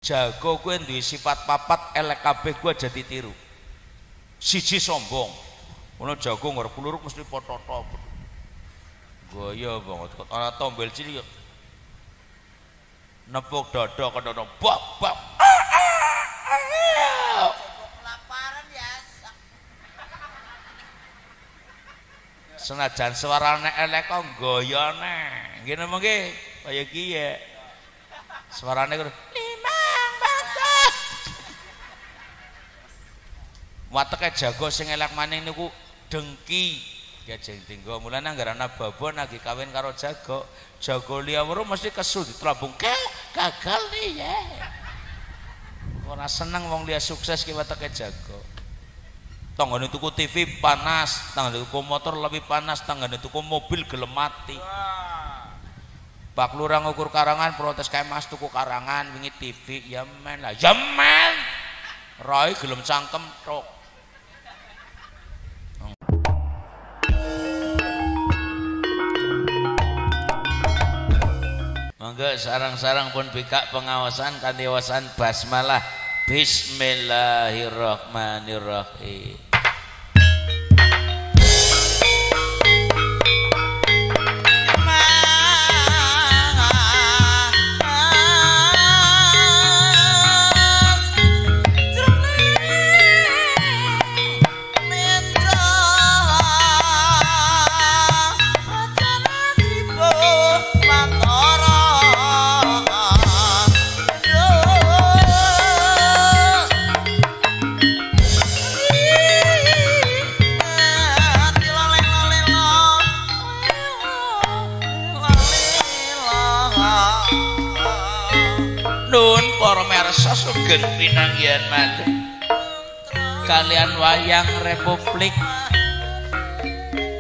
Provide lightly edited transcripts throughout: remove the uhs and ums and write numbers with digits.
Jago kuwi duwe sifat papat elek kabeh kuwi aja ditiru. Siji sombong. Ono jago ngarep peluruk mesti pototo. Gaya banget kok ana tombel cilik yo. Nepuk dada kono bab bab. Laparan ya. Senajan suarane elek kok goyone. Nggih napa nggih? Kaya iki ya. Suarane kuwi limang bangkah. Wateke jago sing elek maning niku dengki. Ya jeng tinggo mulane anggarana babon lagi kawin karo jago. Jago liya weruh mesti kesu ditrabung gagal nih ya. Ora seneng wong liya sukses ki wateke jago. Tanggane tuku TV panas, tanggane tuku motor lebih panas, tanggane tuku mobil gelem mati. Pak Lurah ngukur karangan protes kae Mas tuku karangan wingi TV ya men lah. Ya men. Roy gelem cangkem tok. Monggo sarang-sarang pun bikak pengawasan kanthi wawasan basmalah. Bismillahirrahmanirrahim. Sugeng pinanggihan malih kalian wayang Republik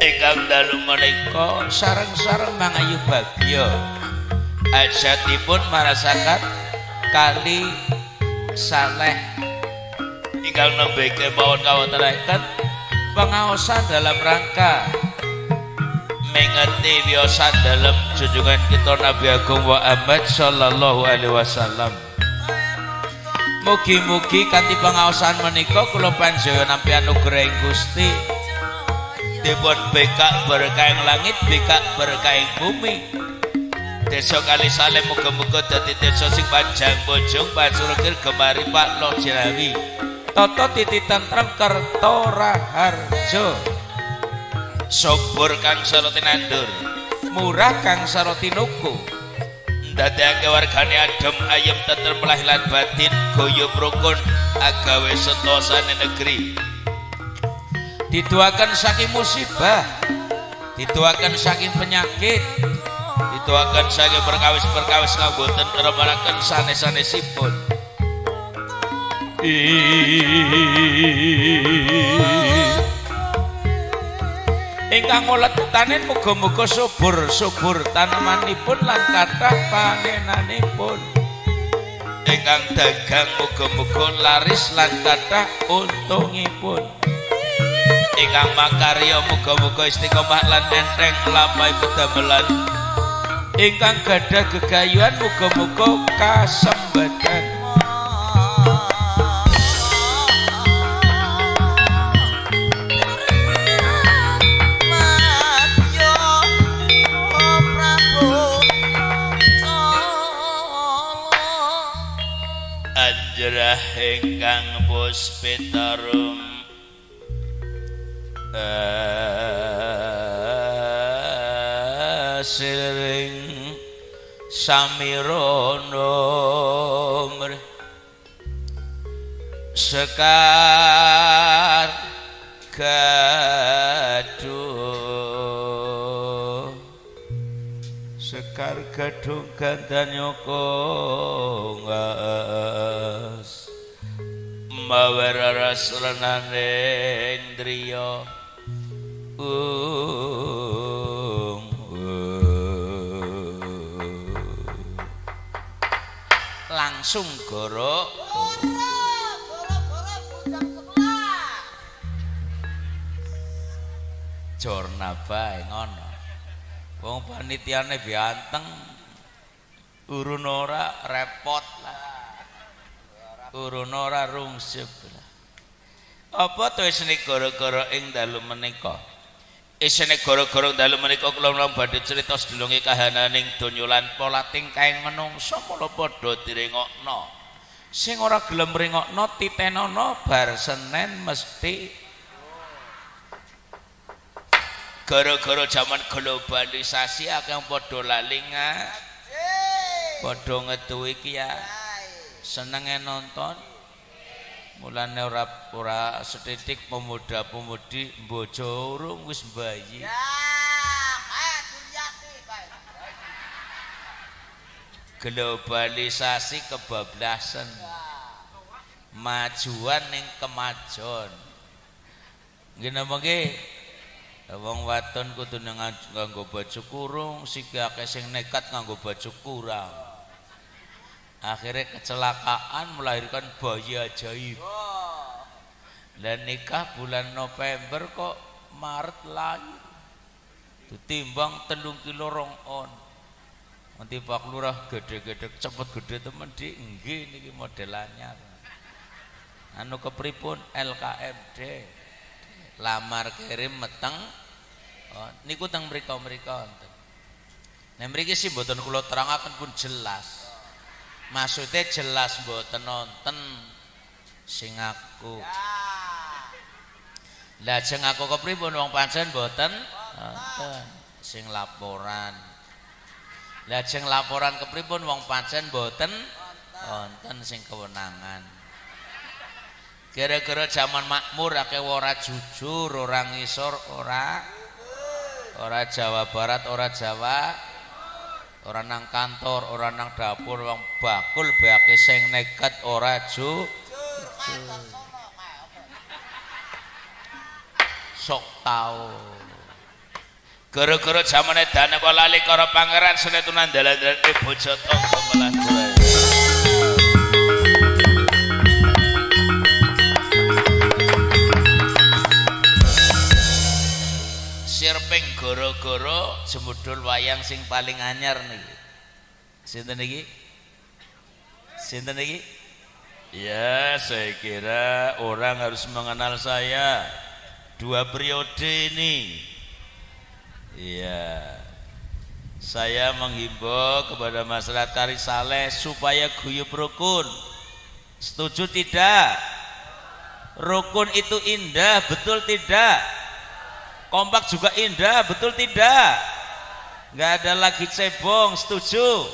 ingkang dalu menika sareng-sareng mangayu bagya ajatipun marasaken kali saleh ingkang nembe kemawon kawontenaken pengaosan dalam rangka mengeti wiyosan dalam junjungan kita Nabi Agung Muhammad sallallahu alaihi wasallam. Mugi-mugi kanthi pengaosan menika kula panjenengan nampi anugrahing Gusti dipun bekak berkah ing langit, bekak berkah ing bumi. Desa Kali Saleh muga-muga dadi desa sing panjang bonjong pansurukir gemari Pak Loh Jerawi. Tata titi tentrem kerto raharjo. Subur kang saroti nandur, murah kang saroti nuku. Dadake wargane adem ayem tentrem lahir batin guyub rukun agawe setosane negeri. Didoaken saking musibah, didoaken saking penyakit, didoaken saking perkawis-perkawis kang boten remaraken sanes-sanesipun. Ingkang uletane muga-muga subur tanamanipun lan kathah panenanipun. Ingkang dagang muga-muga laris lan kathah untungipun. Ingkang makarya muga-muga istiqomah lan enteng lampahi pedamelan. Ingkang gadah gegayuhan muga-muga kasembadan. Anjrah ingkang puspitarum siring samirono sekar gaduh sekar gadung gandanyoko ngas maweras renane indriya langsung goro jorna bae ngono wong panitiane bianteng urun ora repot lah urun ora rungsep. Apa to isine gara-gara ing dalu menika? Isine gara-gara dalu menika kula badhe crita sedulunge kahananing donya lan pola tingkahing menungsa mula padha direngokno. Sing ora gelem rengokno titenono bar Senin mesti gara-gara zaman globalisasi akeh padha lali padha ngeduwi ki ya senenge nonton mulane ora setitik pemuda-pemudi bojo urung wis bayi Ya, Suryati kae. globalisasi kebablasan majuan ning kemajon nggih napa nggih wong wadon kudu nganggo baju kurung sing akeh sing nekat nganggo baju kurang akhirnya kecelakaan melahirkan bayi ajaib dan nikah bulan November kok Maret lahir ditimbang 3 kilo rong on nanti Pak Lurah gede-gede cepet gede temen di nggih niki modelannya anu kepripun LKMD lamar kirim meteng niku teng mriko-mriko wonten. Nek mriki sih mboten kula terangaken pun jelas. Maksudnya jelas mboten nonton sing aku. Lajeng aku kepripun wong pancen mboten nonton sing laporan. Lajeng laporan kepripun wong pancen mboten nonton sing kewenangan. Gara-gara zaman makmur akeh ora jujur, ora ngisor, ora Jawa Barat, ora Jawa, ora nang kantor, ora nang dapur wong bakul beake sing nekat ora jujur. Sok tau. Gara-gara zamane dane kok lali karo pangeran senetunan dalan-dalan bojo tangga melanjut. Sirping goro-goro jemudul wayang sing paling anyar niki. Sinten niki? Sinten niki? Ya, saya kira orang harus mengenal saya 2 periode ini. Iya. Saya menghimbau kepada masyarakat Karisaleh supaya guyub rukun. Setuju tidak? Rukun itu indah, betul tidak? Kompak juga indah, betul tidak? Nggak ada lagi cebong, setuju?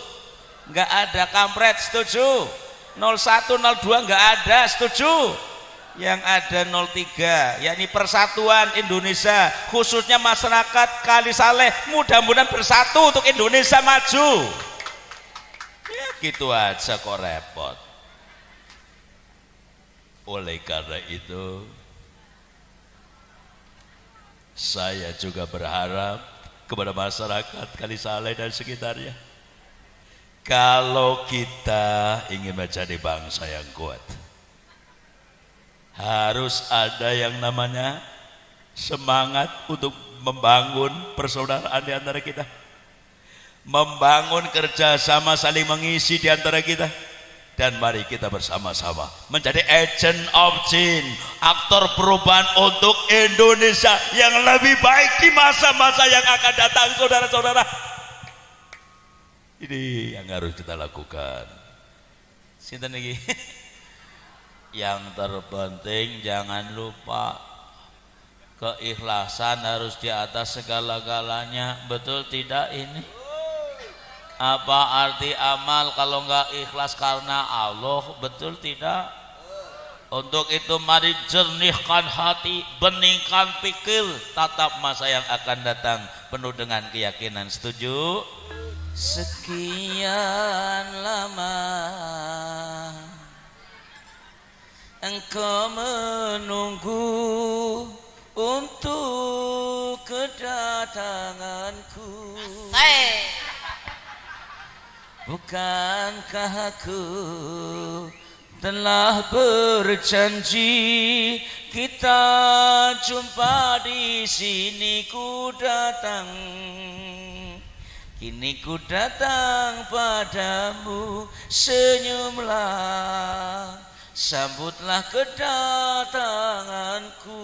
Nggak ada kampret, setuju? 01, 02 nggak ada, setuju? Yang ada 03, yakni Persatuan Indonesia, khususnya masyarakat Kalisaleh, mudah-mudahan bersatu untuk Indonesia maju. Ya gitu aja kok repot. Oleh karena itu, saya juga berharap kepada masyarakat Kalisaleh dan sekitarnya, kalau kita ingin menjadi bangsa yang kuat, harus ada yang namanya semangat untuk membangun persaudaraan di antara kita, membangun kerjasama saling mengisi di antara kita. Dan mari kita bersama-sama menjadi agent of change, aktor perubahan untuk Indonesia yang lebih baik di masa-masa yang akan datang, saudara-saudara. Ini yang harus kita lakukan. Sinten iki? Yang terpenting jangan lupa keikhlasan harus di atas segala-galanya. Betul tidak ini? Apa arti amal kalau enggak ikhlas karena Allah? Betul tidak? Untuk itu mari jernihkan hati, beningkan pikir, tatap masa yang akan datang penuh dengan keyakinan. Setuju? Sekian lama engkau menunggu untuk kedatanganku. Bukankah aku telah berjanji kita jumpa di sini? Ku datang, kini ku datang padamu. Senyumlah sambutlah kedatanganku.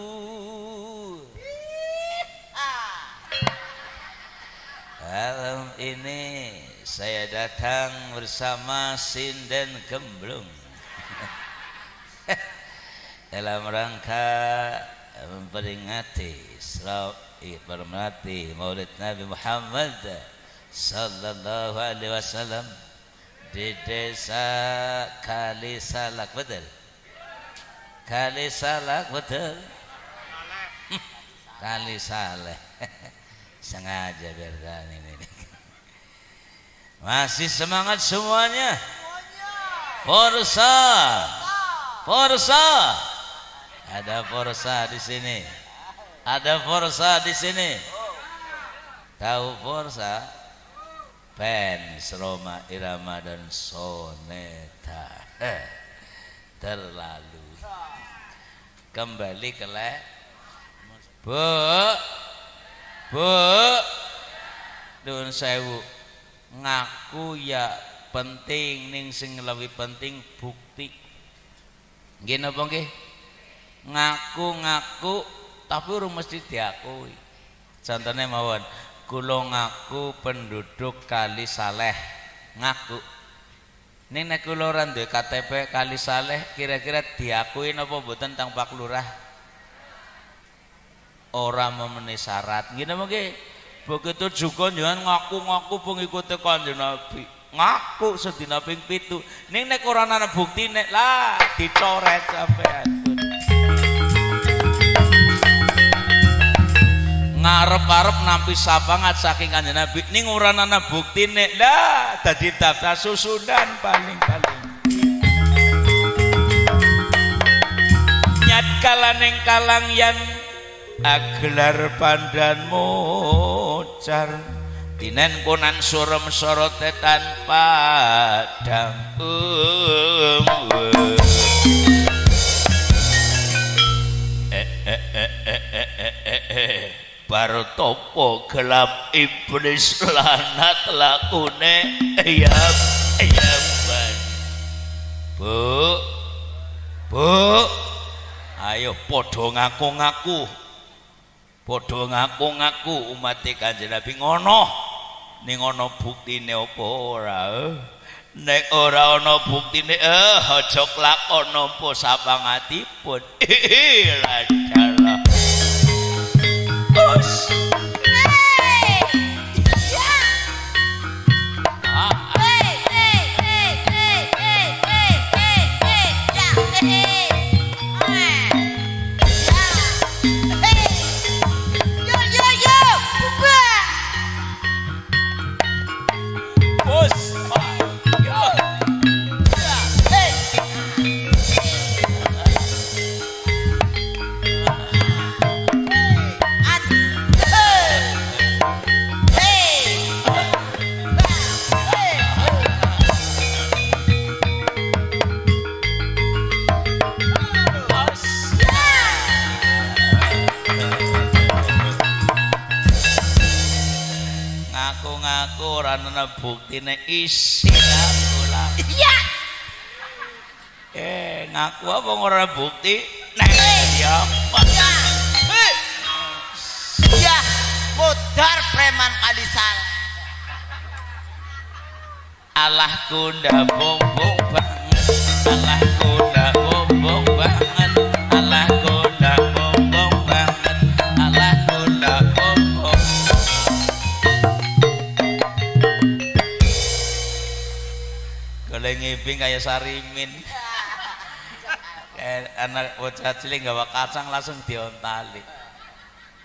Malam ini saya datang bersama Sinden Gemblung dalam rangka memperingati Maulid Nabi Muhammad sallallahu alaihi wasallam di desa Kalisalak, betul? Kalisalak, betul? Kalisaleh. Sengaja biar kan ini. Masih semangat semuanya? Forza. Forza. Ada Forza di sini. Ada Forza di sini. Tahu Forza? Fans Roma Irama dan Soneta. Terlalu. Kembali ke Bu, Dun sewu, ngaku ya penting ning sing lebih penting bukti. Nggih napa nggih? Ngaku tapi ora mesti diakui. Contohnya mawon, kula ngaku penduduk Kali Saleh, ngaku. Ning nek kula ora duwe KTP Kali Saleh, kira-kira diakui napa mboten teng Pak Lurah? Orang memenuhi syarat. Gini mungkin begitu juga jangan ngaku-ngaku pengikutnya Kanjeng Nabi, ngaku sedina ping 7. Ning nek ora ana bukti nek lah dicoret sampean. Ngarep-arep nampi sapangat saking Kanjeng Nabi ning ora ana bukti nek lah dadi daftar susunan paling-paling. Nyat kalaning kalang yang agelar pandan mocar tinen konan surem sorote tanpa padang baru topo gelap iblis lanat lakune ayam Bu ayo podo ngaku-ngaku umat Kanjeng Nabi ngono ning ana buktine apa ora. Nek ora ana buktine aja klakon nampa sapangatipun. Ladalah. Bos. Buktine isi ngaku lah. Iya. Ngaku apa ora bukti? Nek ya apa? Ya, mudar preman Kali Saleh. Alahku ndak bombong banget. Alahku ndak bombong banget. Alahku ndak bombong banget. Alahku ndak bombong. Ngiping kayak Sarimin. Anak bocah cilik gawa kacang langsung diontali.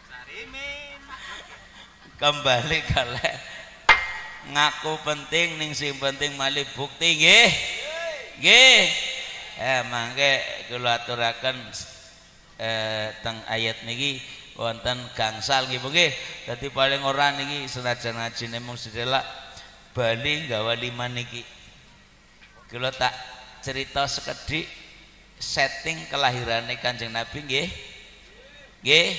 Sarimin. Kembali kalih ngaku penting ning sing penting malih bukti nggih. Nggih. Mangke kula aturaken teng ayat niki wonten gangsal nggih nggih. Dadi paling ora niki senajan ngajine mung sedelak Bali gawa 5 niki. Kula tak cerita sekedhik setting kelahirannya Kanjeng Nabi nggih. Nggih.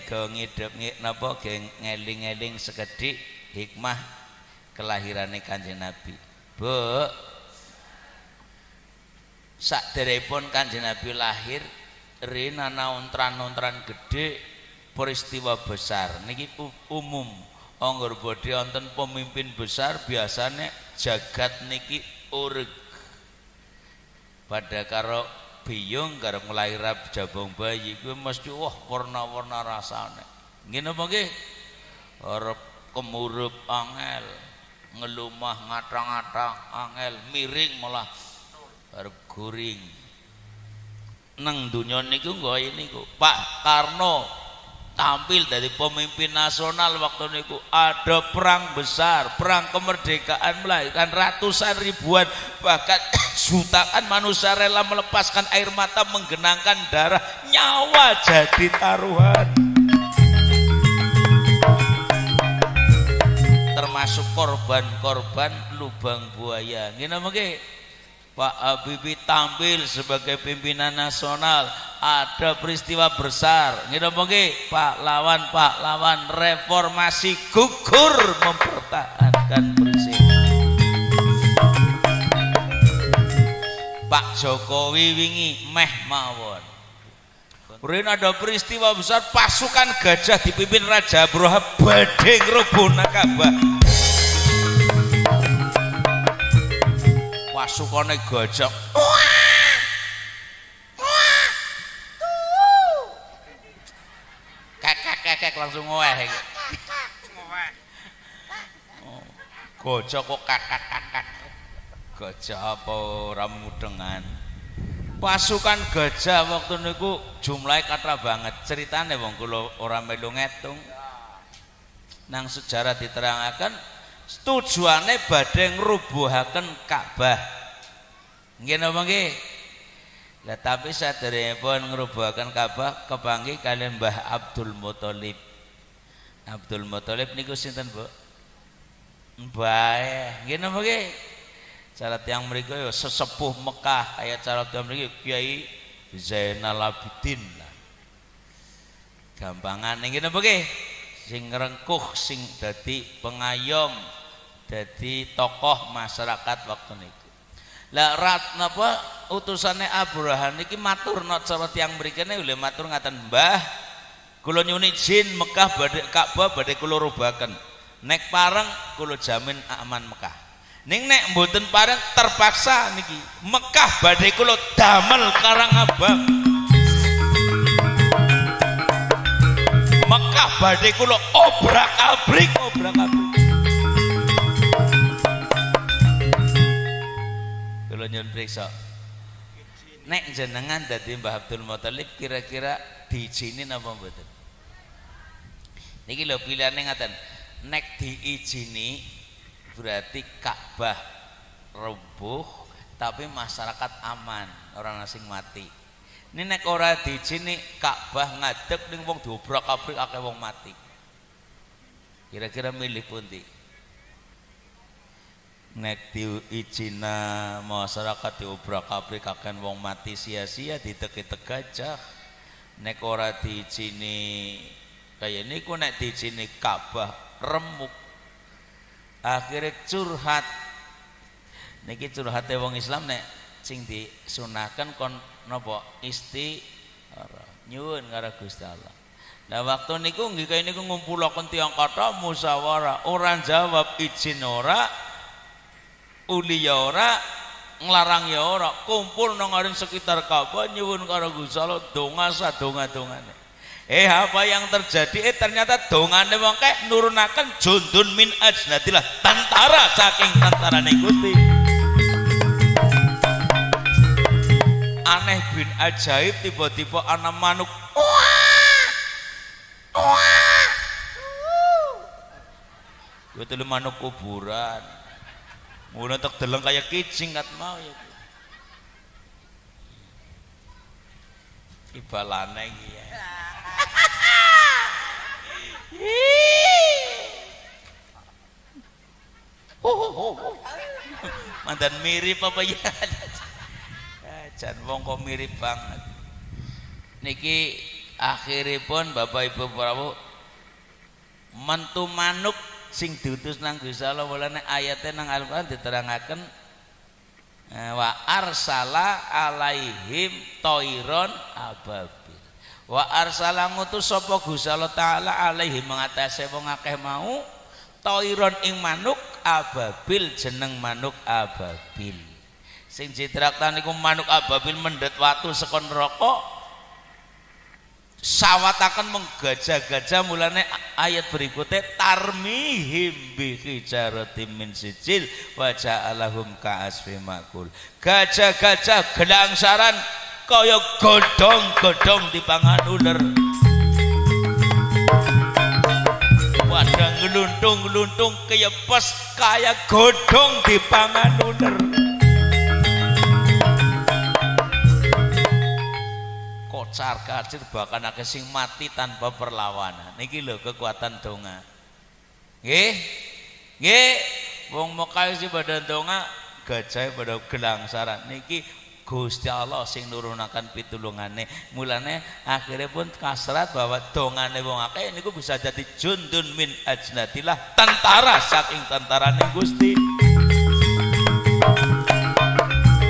Go ngidep napa ngeling-eling sekedhik hikmah kelahirannya Kanjeng Nabi. Bu. Saderepun Kanjeng Nabi lahir rene ana ontran-ontran gede peristiwa besar niki umum anggur bodhe wonten pemimpin besar biasanya jagat niki ureg pada karo biyung karo nglairap jabong bayi kuwi mesti wah warna-warna rasane nggih napa nggih arep kemurup angel ngelumah ngatang-atang angel miring malah arep guring nang dunya niku nggo niku Pak Karno tampil dari pemimpin nasional waktu niku ada perang besar, perang kemerdekaan melahirkan ratusan ribuan bahkan jutaan manusia rela melepaskan air mata menggenangkan darah nyawa jadi taruhan termasuk korban-korban lubang buaya ngene mengke Pak Habibie tampil sebagai pimpinan nasional ada peristiwa besar ngene mongke pahlawan reformasi gugur mempertahankan prinsip Pak Jokowi wingi meh mawon Rin ada peristiwa besar pasukan gajah dipimpin Raja Abroha badhe ngrubuna Ka'bah pasukane gajah kek langsung ngoweh gajah kok kakak gajah apa ora mudengan pasukan gajah waktu niku jumlahnya katra banget ceritane wong kula ora melu ngitung nang sejarah diterangaken tujuane badhe ngrubuhaken Ka'bah nggih napa nggih lah tapi saderengipun ngrubuhaken Ka'bah kepanggih kalian Mbah Abdul Muthalib niku sinten Bu Mbah nggih napa nggih cara tiyang mriku ya sesepuh Mekah kaya cara tiyang mriki Kiai Zainal Abidin gampangane nggih napa nggih sing ngrengkuh sing dadi pengayom dadi tokoh masyarakat waktu niku lah napa utusane Abraha niki matur cara tiyang mrikene lho matur ngaten Mbah kula nyuwun izin Mekah badhe Ka'bah badhe kula rubahaken nek pareng kula jamin aman Mekah ning nek mboten pareng terpaksa niki Mekah badhe kula damel Karangabang Mekah badhe kula obrak-abrik kula nyuwun priksa nek jenengan dadi Mbah Abdul Muthalib kira-kira diizini napa mboten niki lho pilihane ngaten nek diizini berarti Ka'bah rubuh tapi masyarakat aman orang asing mati ini nek ora diizini Ka'bah ngadeg ning wong diobrak-abrik akeh wong mati kira-kira milih pundi nek diizina masyarakat diobrak-abrik akeh wong mati sia-sia diteke-teke gajah nek ora diizini kaya niku nek diizini Ka'bah remuk akhirnya curhat niki curhate wong Islam nek sing disunahkan kon napa nyuwun karo Gusti Allah. Nah waktu niku nggih kaya niku ngumpulaken tiyang kathah musyawarah ora jawab izin ora uli ya ora nglarang ya ora kumpul nang ngaring sekitar Ka'bah nyuwun karo Gusti Allah donga sadonga-dongane apa yang terjadi ternyata dongane wong kek nurunaken jundun min ajnatilah tentara saking tentarane Gusti aneh bin ajaib tiba-tiba ana manuk itu manuk kuburan ngono tek deleng kaya kijing kat mau ya ibalane iki ya mantan mirip apa ya jan wong kok mirip banget niki akhiripun Bapak Ibu Prabu mentu manuk sing diutus nang Gusti Allah mulane ayate nang Al-Qur'an diterangaken Wa arsala alaihim toiron ababil. Wa arsala ngutus sapa Gusti Allah taala alaihim mengatasi wong akeh mau toiron ing manuk ababil jeneng manuk ababil. Sing jitraktan niku manuk ababil mendhet watu saka neraka sawataken menggajah-gajah mulane ayat berikutnya tarmihim bi hijaratin min sijil wa ja'alahum ka'asfi makul. Gajah-gajah gelangsaran kaya godhong-godhong dipangan uler. Wadah ngeluntung-ngeluntung keyepes kaya godhong dipangan uler. Kocar kacir bahkan akeh sing mati tanpa perlawanan. Niki lho kekuatan donga. Nggih. Nggih, wong Mekah sing pada donga, gajah pada gelangsaran. Niki Gusti Allah sing nurunaken pitulungane. Mulane akhirnya pun kasrat bahwa dongane wong akeh niku bisa jadi jundun min ajnatillah, tentara saking tentarane Gusti.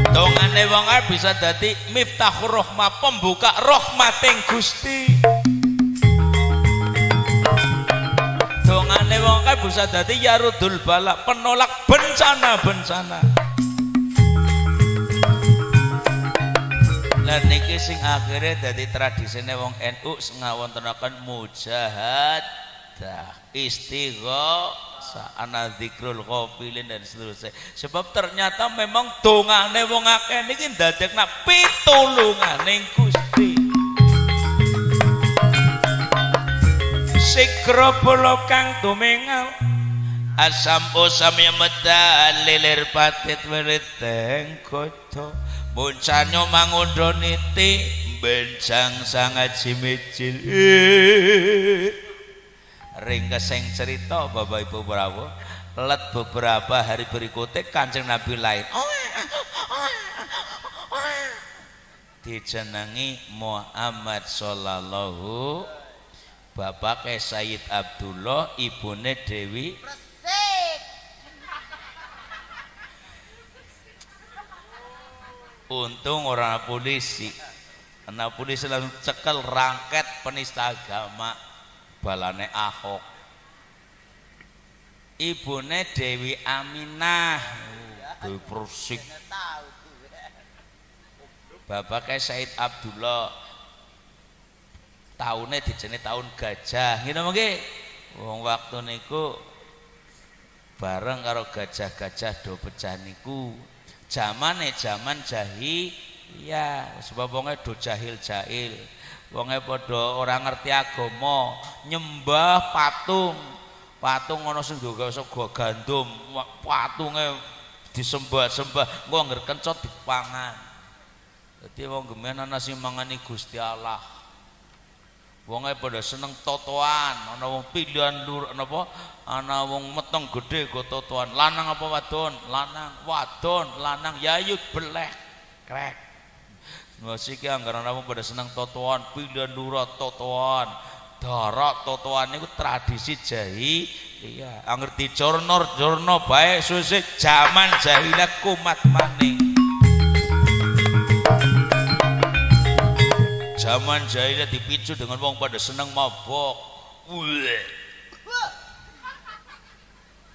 Dongane wong akeh bisa dadi miftahur rahmah, pembuka rahmating Gusti. Dongane wong akeh bisa dadi yarudul bala, penolak bencana-bencana. Lan niki sing akhirnya dadi tradisine wong NU ngawontenaken mujahadah, istighosa, ana zikrul ghafilin dan seterusnya. Sebab ternyata memang dongane wong akeh niki ndadekna pitulunganing Gusti. Sikra bala kang tumingal asam usam medal lilir patit weriteng koto muncanyo mangondo niti benjang sangat simicil. Ringkesing cerita Bapak Ibu Prawo, let beberapa hari berikutnya Kanjeng Nabi lain dijenengi Muhammad sallallahu, bapake Sayyid Abdullah, ibune Dewi untung orang polisi, karena polisi langsung cekel rangket penista agama balane Ahok. Ibune Dewi Aminah, Dewi Persik. Bapaknya Said Abdullah, tahunnya dijenis tahun gajah. Gitu mungkin, wong waktu niku bareng karo gajah-gajah do pecah niku. Zaman jahiliyah, sebab wonge do jahil-jahil, wonge padha ora ngerti agama, nyembah patung ana sing nggawa sego gandum, patunge disembah-sembah, engko angger kencot dipangan. Dadi wong gemen ana sing mangani Gusti Allah. Wonge padha seneng totoan, ana wong pilihan lur napa, ana wong meteng gedhe go totoan, lanang apa wadon? Lanang, wadon, lanang yayut belek krek. Musik anggar ana wong padha seneng totoan, pilihan lur totoan, darak totoan niku tradisi jahiliyah. Angger dicurno bae susik jaman jahiliyah kumat maning. Zaman jahiliyah dipicu dengan wong pada seneng mabok.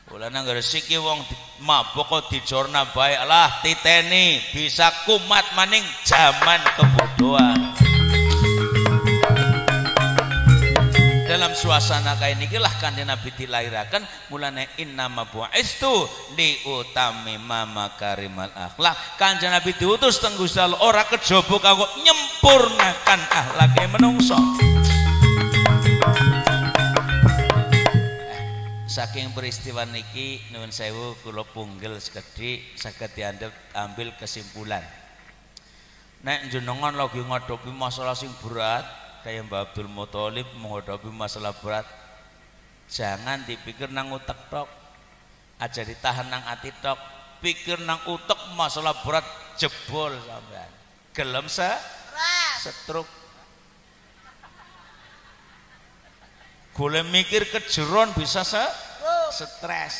Ulana ngresiki wong mabok kok dijorna bae lah titeni bisa kumat maning zaman kebodohan. Dalam suasana kayak niki lah Kanjeng Nabi dilahiraken, mulane innama bu'istu li utammima makarimal akhlak. Kanjeng Nabi diutus teng Gusti Allah ora kejaba kanggo nyempurnakan akhlake menungso. Saking peristiwa niki nuwun sewu kula punggel sekedhik saged diambil kesimpulan. Nek jenengan lagi ngadepi masalah sing berat kayak Mbak Abdul Muthalib menghadapi masalah berat, jangan dipikir nang utek tok, aja ditahan nang ati tok, pikir nang utek masalah berat jebol sampean gelem setruk. Golek mikir kejeron bisa stres.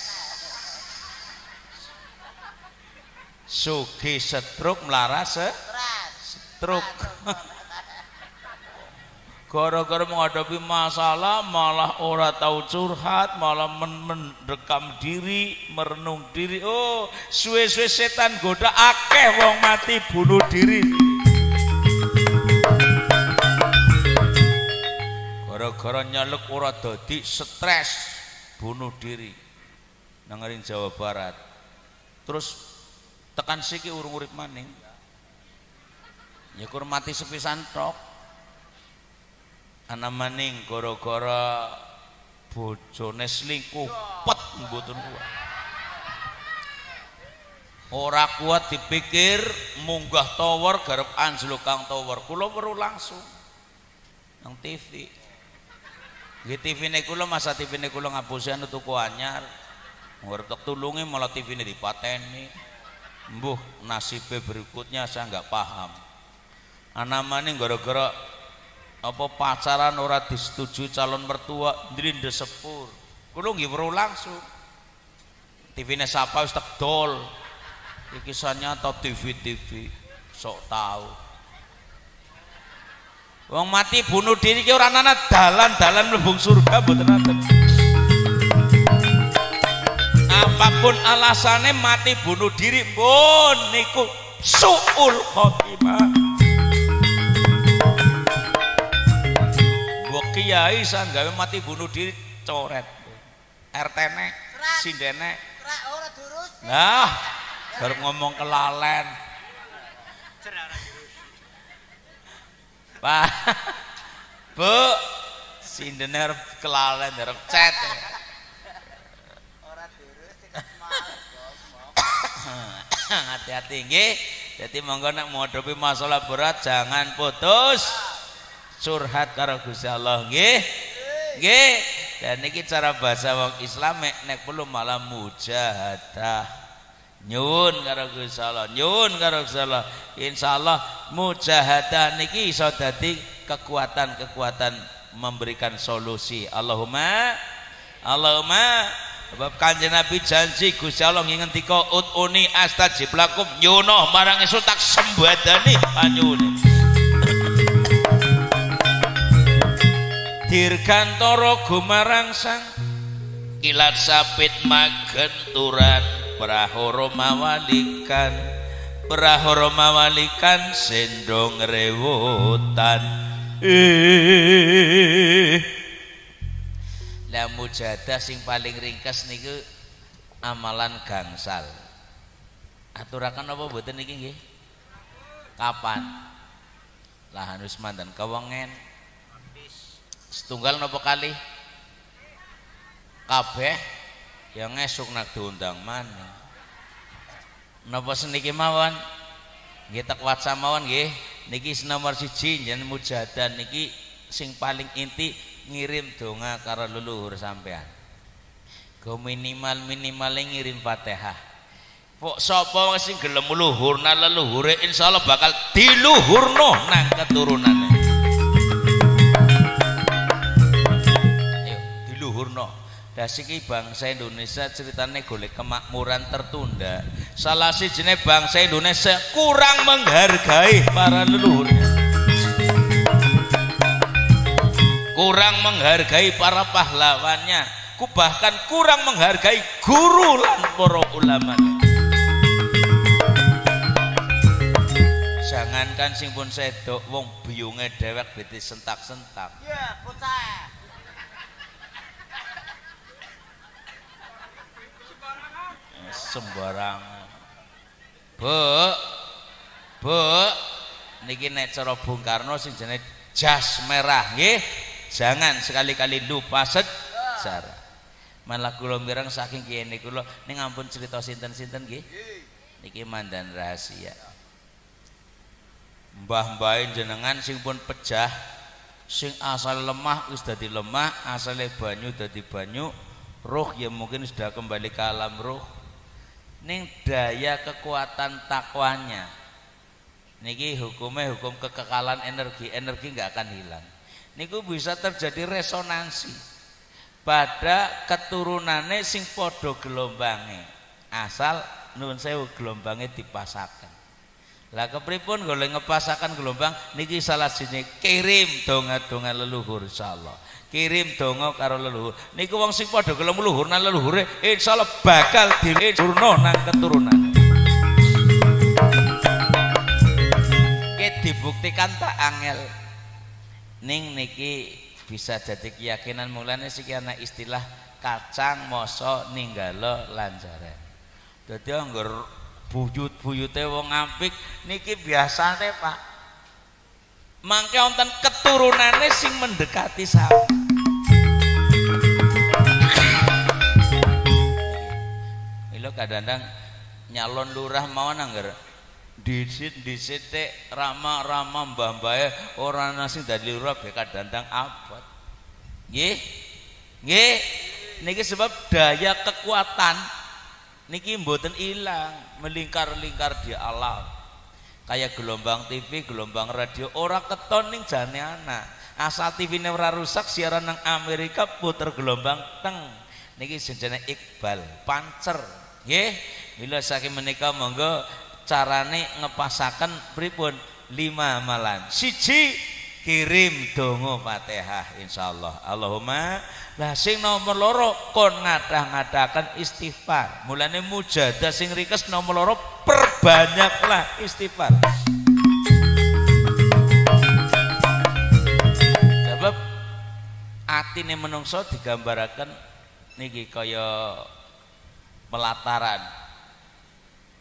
Sugih stroke melaras stroke. Gara-gara menghadapi masalah malah ora tahu curhat, malah mendekam diri, merenung diri. Oh, suwe-suwe setan goda akeh wong mati bunuh diri. Gara-gara nyeluk ora dadi stres bunuh diri nang Jawa Barat. Terus tekan siki urung urip maning. Ya kur mati sepisan tok. Ana maning gara-gara bojone selingkuh pet mboten kuat. Ora kuat dipikir munggah tower garap anjlok kang tower. Kula weruh langsung nang TV. Nggih TV-ne kula masa TV-ne kula ngapusi anu tuku anyar. Ngertek tulungi malah TV-ne dipateni. Mbuh nasibe berikutnya saya nggak paham. Ana maning gara-gara apa pacaran ora disetujui calon mertua ndrinde sepur. Kulo nggih weruh langsung. TV-ne sapa wis tekdol. Iki nyata TV sok tahu. Wong mati bunuh diri ki ora ana dalan-dalan mlebu surga mboten wonten. Apapun alasane mati bunuh diri pun niku suul khotimah. Kiai san gawe mati bunuh diri coret. RT-ne, sindene. Ora durus. Nah, baru ngomong kelalen. Pak. Bu, sindene kelalen arep cet. Ora durus hati-hati nggih. Dadi monggo nek menghadapi masalah berat jangan putus curhat karo Gusti Allah nggih. Nggih. Dan niki cara bahasa wong Islam nek perlu malah mujahadah. Nyuwun karo Gusti Allah, nyuwun karo Gusti Allah. Insyaallah mujahadah niki iso dadi kekuatan-kekuatan memberikan solusi. Allahumma sebab Kanjeng Nabi janji Gusti Allah ngendika utuni astajib lakum, nyuwun marang esuk tak sembadani panyuwune. Dirgantara gumarang sang kilat sapit magenturan prahara mawalikan sendong rewotan. Lah mujahadah sing paling ringkes niku amalan gangsal. Aturaken apa mboten niki nggih? Kapan? Lah wis mandan kewengen. Setunggal napa kali? Kabeh yang esuk nak diundang maneh. Napa seniki mawon? Nggih tak WhatsApp mawon nggih. Niki nomor 1 jeneng mujahadah niki sing paling inti ngirim donga karo leluhur sampean. Go minimal ngirim Fatihah. Pok sapa sing gelem luhurna leluhure insyaallah bakal diluhurno nang keturunane. Dasiki bangsa Indonesia ceritanya golek kemakmuran tertunda. Salah sijine bangsa Indonesia kurang menghargai para leluhurnya, kurang menghargai para pahlawannya, bahkan kurang menghargai guru lan para ulama. Jangankan sing pun sedok wong biyunge dhewek beti sentak-sentak. Ya, bocah. Sembarangan. Bu niki nek cara Bung Karno sing jenenge jas merah nggih, jangan sekali-kali lupa sejarah. Malah kula mireng saking kene kula ning ampun cerita sinten-sinten nggih. Niki mandan rahasia. Mbah-mbahe jenengan sing pun pejah, sing asal lemah wis dadi lemah, asale banyu dadi banyu, roh ya mungkin sudah kembali ke alam roh. Ning daya kekuatan takwanya niki hukumnya hukum kekekalan energi nggak akan hilang. Niku bisa terjadi resonansi pada keturunannya sing podo gelombange asal nuwun sewu gelombange dipasaken. Lah kepripun golek ngepasaken gelombang niki salah siji kirim donga-donga leluhur insyaallah. Kirim donga karo leluhur. Niku wong sing padha gelem leluhur nang leluhure insyaallah bakal diurno nang keturunan. Ki dibuktikan tak angel. Ning niki bisa jadi keyakinan mulane siki ana istilah kacang moso ninggalo lanjaran. Dadi angger buyut-buyute wong apik niki biasane Pak. Mangke wonten keturunane sing mendekati sami. Lho kadang-kadang nyalon lurah mawon angger disit rama-rama mbah-mbahe ora ana sing dadi lurah be kadang-kadang abot. Nggih. Nggih. Niki sebab daya kekuatan niki mboten ilang, melingkar-lingkar di alam. Kayak gelombang TV, gelombang radio ora keton ning jane anak. Asal TV-ne ora rusak siaran nang Amerika puter gelombang teng. Niki jenenge Iqbal, pancer. Nggih. Mila saking menika monggo carane ngepasaken pripun 5 amalan. Siji kirim donga Fatihah insyaallah. Allahumma lah sing nomor loro kon ngadah-ngadahaken istighfar. Mulane mujadah sing rikes nomor loro perbanyaklah istighfar. Sebab atine menungso digambaraken niki kaya melataran.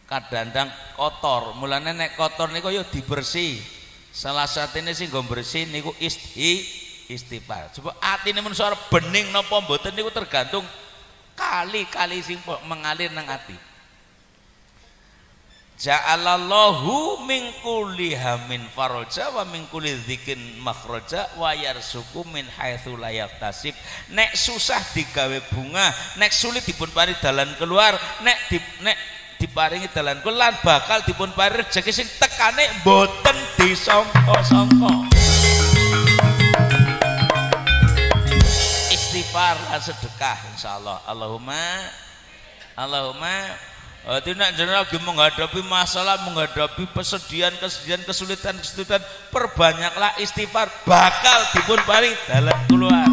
Kadang-kadang kotor, mulane nek kotor niku ya dibersih. Salah satune sing nggo bersih niku istighfar. Coba atine menungso bening napa mboten niku tergantung kali-kali sing mengalir nang ati. Ja'alallahu min kulli hamin faraja wa min kulli dzikin makhraja wa yarzuqu min haitsu la yahtasib. Nek susah digawe bunga, nek sulit dipun paring dalan keluar, nek diparingi dalan keluar bakal dipun paring rezeki sing tekane mboten disangka-sangka. Istighfar lan sedekah insyaallah. Allahumma tidak jenengan lagi menghadapi masalah, menghadapi kesedihan, kesulitan, perbanyaklah istighfar bakal dipun paring dalan keluar.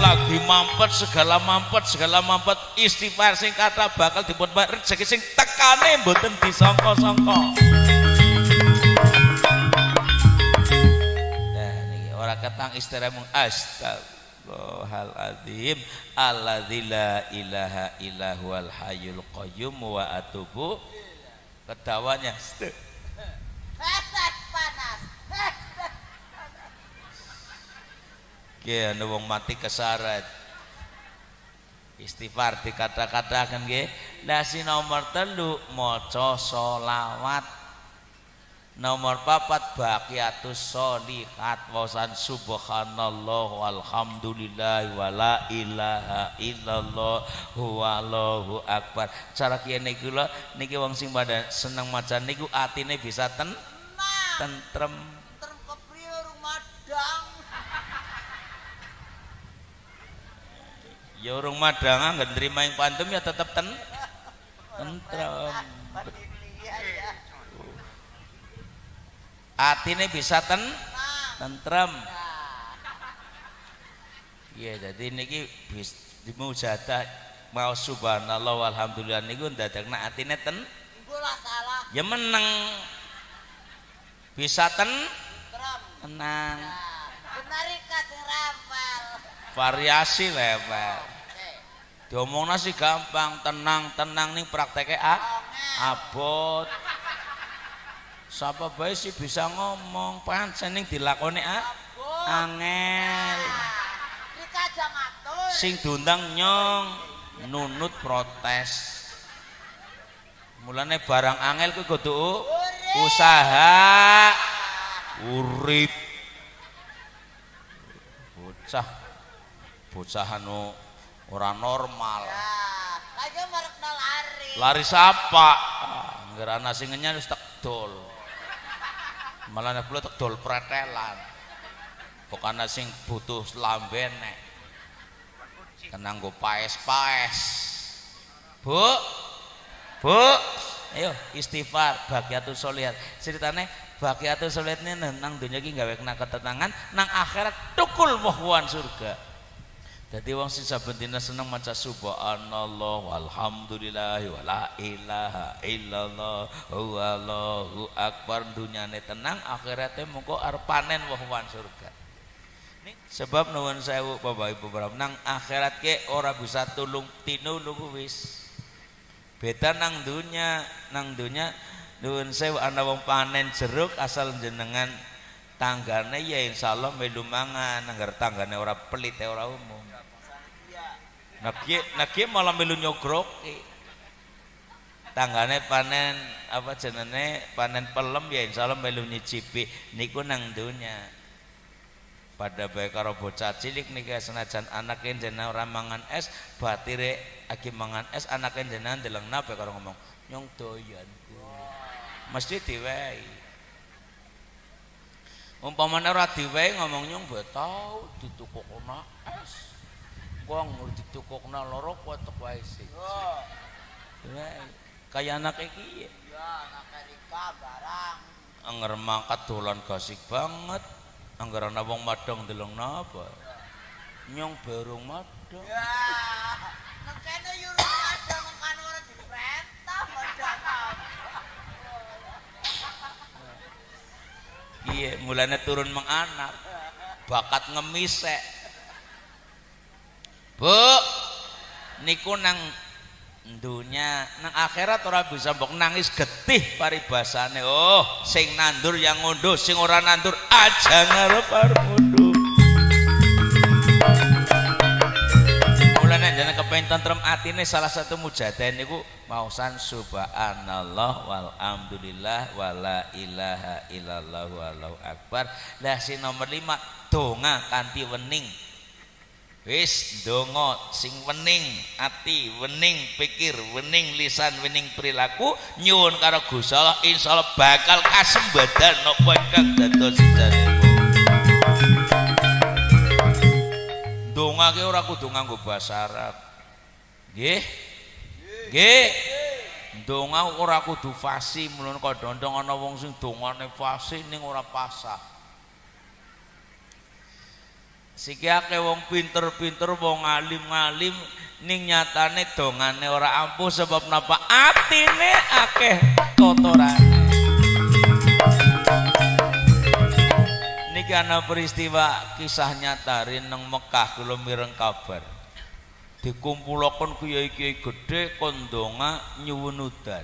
Lagi mampet segala mampet istighfar sing kata bakal dipun paring rezeki sing tekane mboten disangka-sangka. Nah niki ora ketang istighfar mung Astagfirullahaladzim alladzi la ilaha illa huwal hayyul qayyum wa atubu kedawanya panas nggih ana wong mati kesaret istighfar dikata-katakan nggih. Lah si nomor 3 maca selawat. Nomor 4 baqiyatus sholihat wasan subhanallah walhamdulillah wala ilaha illallah huwallahu akbar. Cara kene kula niki wong sing pada seneng maca niku atine bisa tentrem. kepriye rumadang. Ya urung madang anggen nrima ing pantum ya tetep tentrem. Atine bisa tentrem. Iya, jadi niki dimujadah mau subhanallah walhamdulillah niku ndadekna atine tentrem. Ya meneng. Bisa tenang. Benari kasih rampal. Variasi level. Diomongna sih gampang, tenang ning prakteke abot. Sapa bae sih bisa ngomong, pancen ning dilakoni angel. Dikajang atur. Sing diundang nyong, nunut protes. Mulane barang angel kuwi kudu usaha urip. Bocah anu ora normal. Aja merek lari. Lari sapa? Angger ana sing ngenyan wis tekdol. Malah nek tekdol pretelan. Bukan ana sing butuh lambene. Kena nggo paes-paes. Bu, bu, ayo istighfar, baqiyatus sholihat. Ceritane baqiyatus sholihat ini nang dunia iki gawe kena ketenangan, nang akhirat tukul mohwan surga. Jadi wong sing saben dina seneng maca subhanallah walhamdulillah wala ilaha illallah wallahu akbar, dunyane tenang, akhirate mengko arep panen woh-wohan surga. Sebab nuwun sewu Bapak Ibu para nang akhirat ke ora bisa tulung tinulung wis. Beda nang dunya nuwun sewu ana wong panen jeruk asal jenengan tanggane ya insyaallah melu mangan, anggar tanggane ora pelit ora umum. Naki malah melu nyogroki. Tanggane panen apa jenenge panen pelem ya insyaallah melu nyicipi niku nang dunya. Pada bae karo bocah cilik niki senajan anake jenengan ora mangan es, batire agi mangan es, anake jenengan delengna bae karo ngomong nyong doyan ku. Mesti diwehi. Umpamane ora diwehi ngomong nyong bae tau ditukokna es. Gua ngerti tukokna loro kuat wae sih. Kaya anak iki. Iya, anak Erika barang. Angger mangkat dolan gasik banget. Angger ana wong madang deleng napa. Nyong berung madang. Ya, nang kene yo madang kan ora diperintah madang. Iya, mulane turun menganak. Bakat ngemisek. Bu, niku nang dunya, nang akhirat ora bisa mbok nangis getih paribasane. Oh, sing nandur yang ngunduh, sing ora nandur aja ngarep arep ngunduh. Mulane jeneng kepengin tentrem atine salah satu mujadah niku mausan subhanallah walhamdulillah wala ilaha illallah wallahu akbar. Lah sing nomor 5 donga kanthi wening. Wis donga sing wening ati, wening pikir, wening lisan, wening perilaku nyuwun karo Gusti Allah insyaallah bakal kasembadan napa ingkang dados sedanipun. Donga ki ora kudu nganggo basa Arab. Nggih. Nggih. Donga ora kudu fasih, mulane kadang-kadang ana wong sing dongane fasih ning ora pasah. Siki akeh wong pinter-pinter, wong alim-alim ning nyatane dongane ora ampuh sebab napa atine akeh kotorane. Niki ana peristiwa kisah nyata nang Mekah kula mireng kabar. Dikumpulaken kiai-kiai gedhe kon donga nyuwun udan.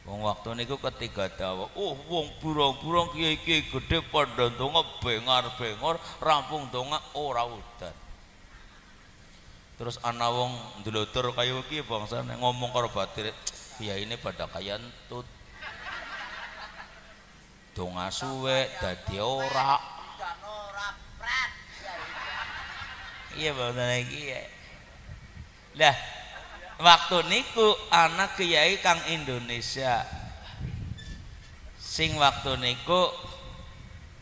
Wong waktu niku ketiga dawa, wong burung-burung kiai-kiai gede padha donga bengar-bengor, rampung donga ora udan. Terus ana wong ndlotor kaya iki bangsane ngomong karo batire, kiai ini pada kaya entut. Donga suwe dadi ora. Iya bangsane iki. Lah waktu niku anak kiai kang Indonesia sing waktu niku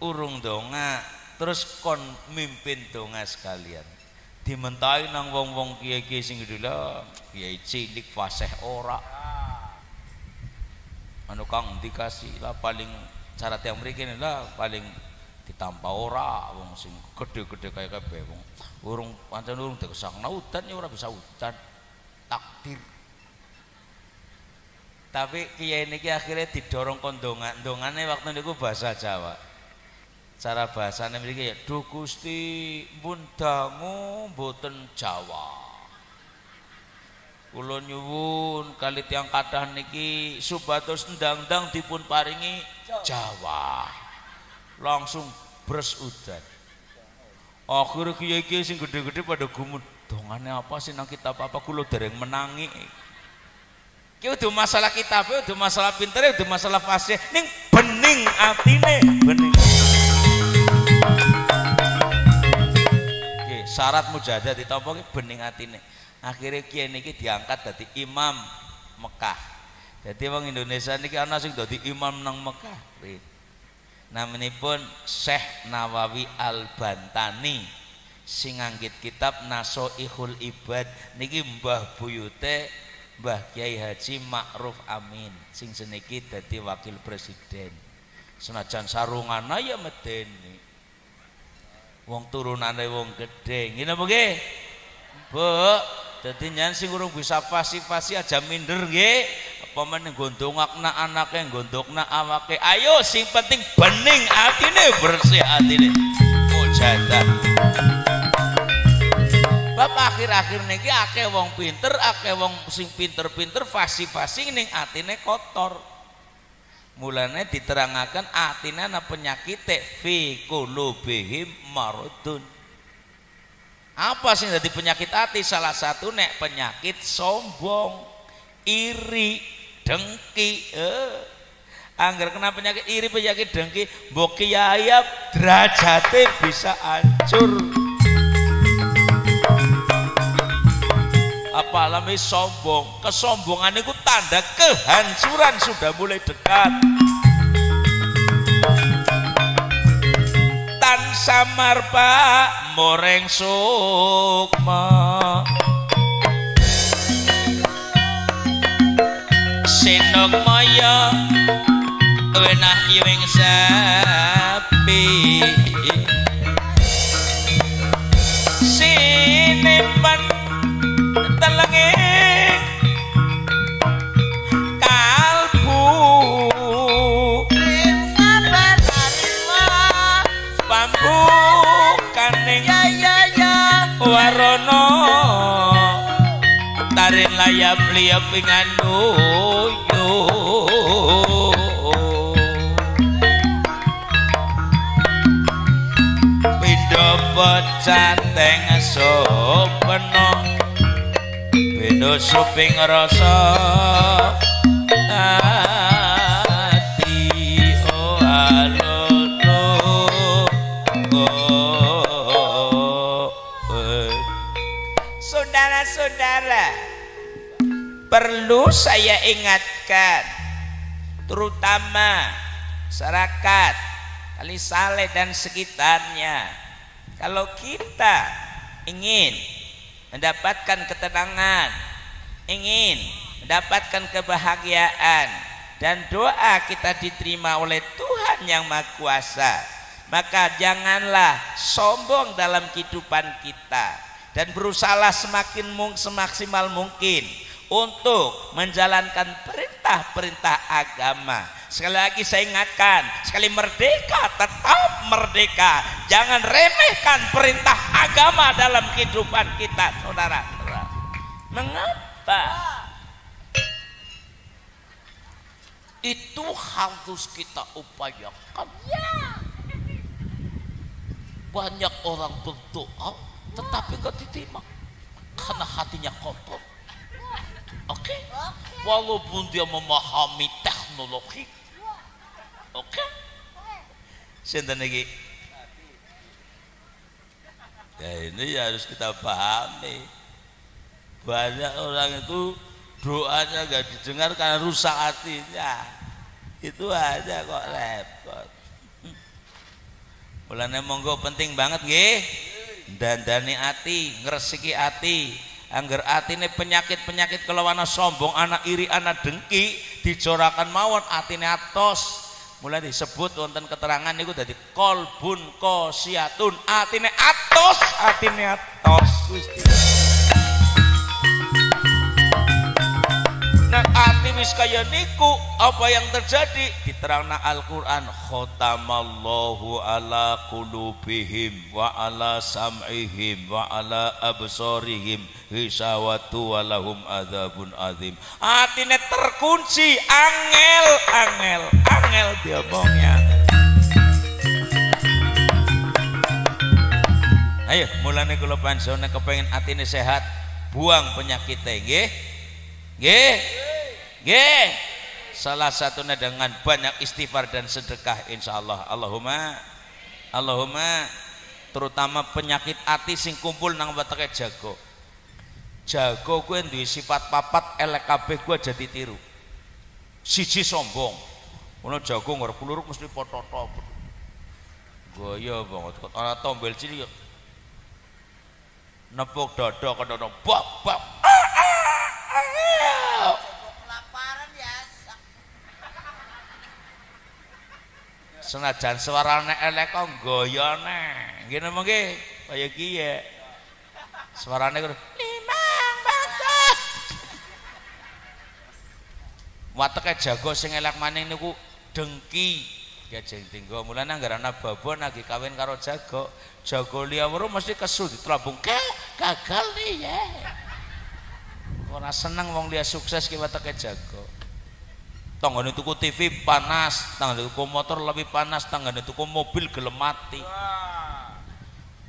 urung donga terus kon mimpin donga sekalian dimentahi nang wong-wong kiai-kiai sing dulu kiai cilik fasih ora anu kang dikasih lah paling syarat yang mriki lah paling ditampa ora wong sing gede-gede kaya kabeh wong urung pancen urung dikesakna udan ya ora bisa udan takdir. Tapi kiai niki akhirnya didorong kondongan, dongane waktu niku bahasa Jawa. Cara bahasane mriki ya, "Duh Gusti, pun dangu mboten Jawa. Kula nyuwun kali tiyang kathah niki supados ndang-ndang dipun paringi Jawa." Langsung bres udan. Akhirnya kiai-kiai sing gede-gede pada gumut. Dongane apa sih nang kitab apa kula dereng menangi. Ki udah masalah kitab, udah masalah pintere, udah masalah fasih, ning bening atine, bening. Oke, syarat mujahadah ditampa ki bening atine. Akhirnya kiai niki diangkat dadi imam Mekah. Jadi wong Indonesia niki ana sing dadi imam nang Mekah. Namanipun Syekh Nawawi Al-Bantani. Sing nganggit kitab Nasoihul Ibad niki mbah buyute Mbah Kiai Haji Ma'ruf Amin sing seniki dadi wakil presiden. Senajan sarungana ya medeni. Wong turunane wong gedhe. Ngene apa nggih? Bu, dadi nyen sing urung bisa fasi-fasi aja minder nggih. Apa meneh gondongakna anake, gondokna awake. Ayo sing penting bening atine, bersih atine. Mujadah. Bab akhir-akhir niki akeh wong pinter, akeh wong sing pinter-pinter fasi-fasi ning atine kotor. Mulane diterangaken atine ana penyakit fi qulubihim maradun. Apa sing dadi penyakit ati? Salah satu nek penyakit sombong, iri, dengki. Angger kena penyakit iri, penyakit dengki, mbok kiai derajate bisa hancur. Apalagi sombong, kesombongan itu tanda kehancuran sudah mulai dekat. Tan samar pak moreng sukma sinok maya wenah iwing sapi sinipan telenging kalbu ing sabar hariwa pambu kaning ya warana tarin layap liap pinganuyo pindha pecateng sopena beda suping rasa ati oh alolo saudara-saudara, perlu saya ingatkan terutama masyarakat Kali Saleh dan sekitarnya, kalau kita ingin mendapatkan ketenangan, ingin mendapatkan kebahagiaan, dan doa kita diterima oleh Tuhan yang Maha Kuasa, maka janganlah sombong dalam kehidupan kita dan berusahalah semaksimal mungkin untuk menjalankan perintah-perintah agama. Sekali lagi saya ingatkan, sekali merdeka tetap merdeka, jangan remehkan perintah agama dalam kehidupan kita, saudara. Mengapa? Itu harus kita upayakan. Ya. Banyak orang berdoa tetapi nggak diterima karena hatinya kotor. Oke? Walaupun dia memahami teknologi. Oke? Sinten iki? Ya ini harus kita pahami. Banyak orang itu doanya nggak didengar karena rusak hatinya. Itu aja kok repot. Mulane monggo penting banget nggih. Dandani ati, ngresiki ati. Angger atine penyakit-penyakit kelawana sombong, anak iri, anak dengki dijorakan mawon atine atos. Mulai disebut wonten keterangan niku dadi kolbun qosiyatun, atine atos, atine atos. Gusti. Nah, ati wis kaya niku, apa yang terjadi? Diterangna Al-Qur'an, khatamallahu ala qulubihim wa ala sam'ihim wa ala absarihim hisawatu wa lahum adzabun adzim. Atine terkunci, angel diomongnya. Ayo, mulane kula pansone kepengin atine sehat, buang penyakite nggih. Nggih. Salah satunya dengan banyak istighfar dan sedekah insyaallah. Allahumma terutama penyakit ati sing kumpul nang weteke jago. Jago kuwi duwe sifat papat elek kabeh kuwi aja ditiru. Siji sombong. Ono jago ngarep peluruk mesti pototo. Gaya banget kok ana tombel cilik yo. Nepuk dada kono bab. Senajan suarane elek kok goyone. Ngene mengke kaya kiye. Suarane kudu limang bantah. Wateke jago sing elek maning niku dengki. Ya jeng tinggo mulane anggarana babon lagi kawin karo jago. Jago liya weruh mesti kesu ditlambung gagal nih ya. Ora seneng wong liya sukses ki wateke jago. Tanggane tuku TV panas, tanggane tuku motor lebih panas, tanggane tuku mobil gelem mati.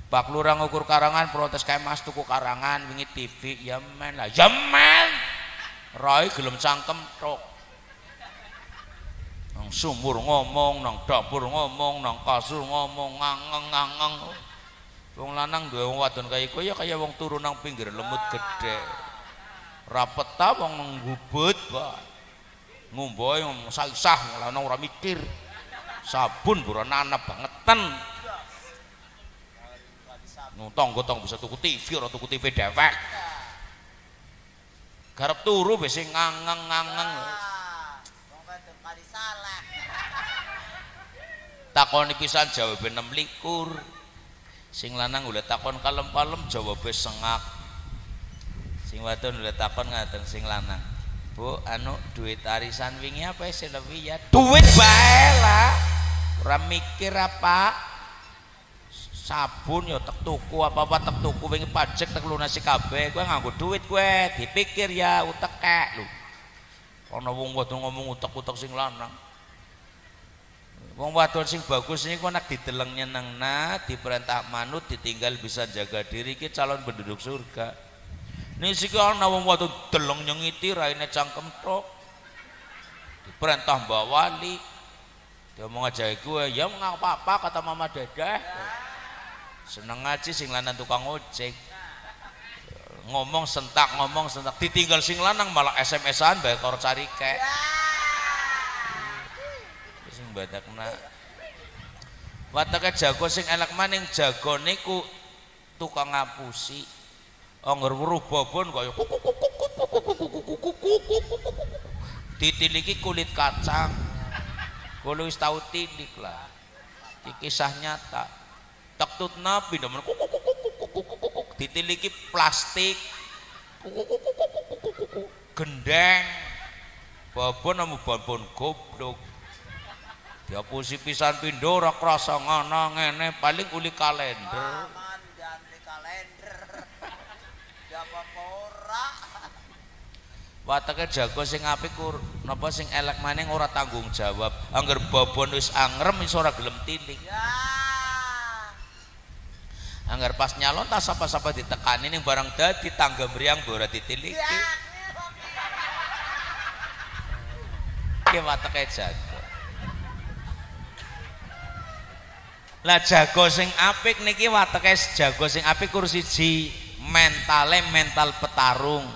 Pak Lurah ngukur karangan protes kae Mas tuku karangan wingi TV ya men lah. Ya men. Rai gelem cangkem tok. Nang sumur ngomong, nang dapur ngomong, nang kasur ngomong ngangeng-ngangeng. Wong lanang duwe wong wadon kaya iku ya kaya wong turu nang pinggir lemut gede. Rapet ta wong nggubut, Pak. Ngomboe saisah lanang ora mikir. Sabun ora nanep bangetan. Tangga-tangga bisa tuku TV ora tuku TV dewek. Garep turu wis ngangeng-ngangeng. Wong wedok kali salah. Takoni pisan jawabe 26. Sing lanang ulah takon kalem-kalem jawabe sengak. Sing wadon ulah takon ngaten sing lanang. Bu, anu duit arisan wingi apa sih lebih ya? Duit bae lah. Ora mikir apa. Sabun ya tek tuku apa-apa tek tuku wingi pajak tek lunasi kabeh. Kowe nganggo duit kowe, dipikir ya utekek lho. Ana wong wadon ngomong utek-utek sing lanang. Wong wadon sing bagus niku nek dideleng nyenengna, diperintah manut, ditinggal bisa jaga diri ki calon penduduk surga. Nih sih ana wong wadon deleng nyengiti raine cangkem tok. Diperintah Mbak Wali. Dia mau ngajak gue, ya enggak apa-apa kata Mama Dedeh. Seneng ngaji sing lanang tukang ojek. Ngomong sentak ditinggal sing lanang malah SMS-an bae karo carike. Sing badakna. Watake jago sing elek maning jago niku tukang ngapusi. Angger weruh babon kaya ditiliki kulit kacang. Kulo wis tau tilik lah. Iki kisah nyata. Tektutna pindamen ditiliki plastik. Gendeng. Babon amu babon goblok. Diapusi pisan pindho ora krasa ngono ngene paling uli kalender. Watake jago sing apik napa sing elek maning ora tanggung jawab. Angger babon wis angrem wis ora gelem tilik. Ya. Angger pas nyalon tas sapa-sapa ditekani ning barang dadi tangga mriyang ora ditiliki. Ya. Ki watake jago. Lah jago sing apik niki watake jago sing apik siji mentale mental petarung.